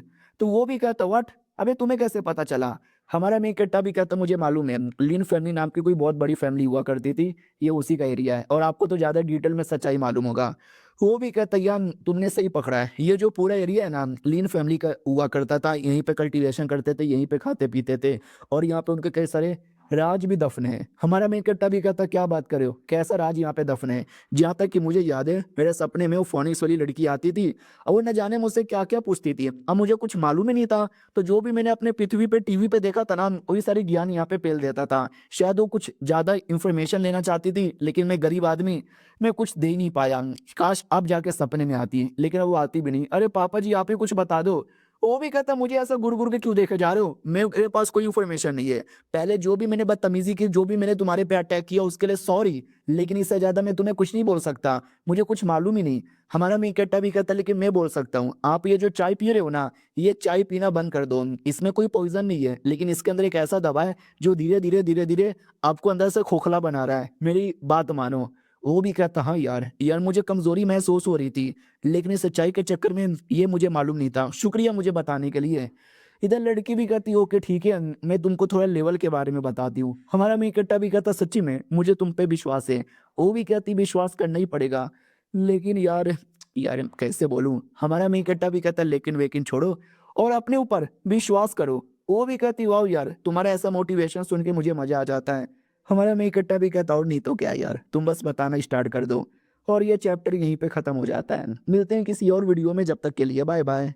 तो वो भी कहता व्हाट, अबे तुम्हें कैसे पता चला। हमारा मेन कट्टा भी कहता मुझे मालूम है, लीन फैमिली नाम की कोई बहुत बड़ी फैमिली हुआ करती थी, ये उसी का एरिया है और आपको तो ज्यादा डिटेल में सच्चाई मालूम होगा। वो भी कहता यार तुमने सही पकड़ा है, ये जो पूरा एरिया है ना लीन फैमिली का हुआ करता था, यहीं पे कल्टीवेशन करते थे, यहीं पे खाते पीते थे और यहाँ पे उनके कई सारे राज भी दफन है। हमारा मेन कट्टा भी कहता क्या बात कर रहे हो, कैसा राज यहाँ पे दफन है। जहाँ तक कि मुझे याद है मेरे सपने में वो फोनिक्स वाली लड़की आती थी और वो न जाने मुझसे क्या क्या पूछती थी, अब मुझे कुछ मालूम ही नहीं था। तो जो भी मैंने अपने पृथ्वी पे टीवी पे देखा था ना वही सारी ज्ञान यहाँ पे पेल देता था। शायद वो कुछ ज्यादा इंफॉर्मेशन लेना चाहती थी लेकिन मैं गरीब आदमी, मैं कुछ दे ही नहीं पाया। काश आप जाके सपने में आती, लेकिन वो आती भी नहीं। अरे पापा जी आप ही कुछ बता दो। वो भी कहता मुझे ऐसा गुड़ गुड़ के क्यों देखे जा रहे हो, मेरे पास कोई इन्फॉर्मेशन नहीं है। पहले जो भी मैंने बदतमीजी की, जो भी मैंने तुम्हारे पे अटैक किया उसके लिए सॉरी, लेकिन इससे ज्यादा मैं तुम्हें कुछ नहीं बोल सकता, मुझे कुछ मालूम ही नहीं। हमारा मीकट्टा भी कहता लेकिन मैं बोल सकता हूँ, आप ये जो चाय पी रहे हो ना ये चाय पीना बंद कर दो, इसमें कोई पॉइजन नहीं है लेकिन इसके अंदर एक ऐसा दवा है जो धीरे धीरे आपको अंदर से खोखला बना रहा है, मेरी बात मानो। वो भी कहता हाँ यार यार मुझे कमजोरी महसूस हो रही थी लेकिन इस सच्चाई के चक्कर में ये मुझे मालूम नहीं था, शुक्रिया मुझे बताने के लिए। इधर लड़की भी कहती ओके ठीक है मैं तुमको थोड़ा लेवल के बारे में बताती हूँ। हमारा मीकट्टा भी कहता सच्ची में मुझे तुम पे विश्वास है। वो भी कहती विश्वास करना ही पड़ेगा, लेकिन यार यार कैसे बोलूं। हमारा मीकट्टा भी कहता लेकिन वेकिन छोड़ो और अपने ऊपर विश्वास करो। वो भी कहती वाओ यार, तुम्हारा ऐसा मोटिवेशन सुन के मुझे मज़ा आ जाता है। हमारा मेन कट्टा भी कहता और नहीं तो क्या यार, तुम बस बताना स्टार्ट कर दो। और ये चैप्टर यहीं पे ख़त्म हो जाता है। मिलते हैं किसी और वीडियो में, जब तक के लिए बाय बाय।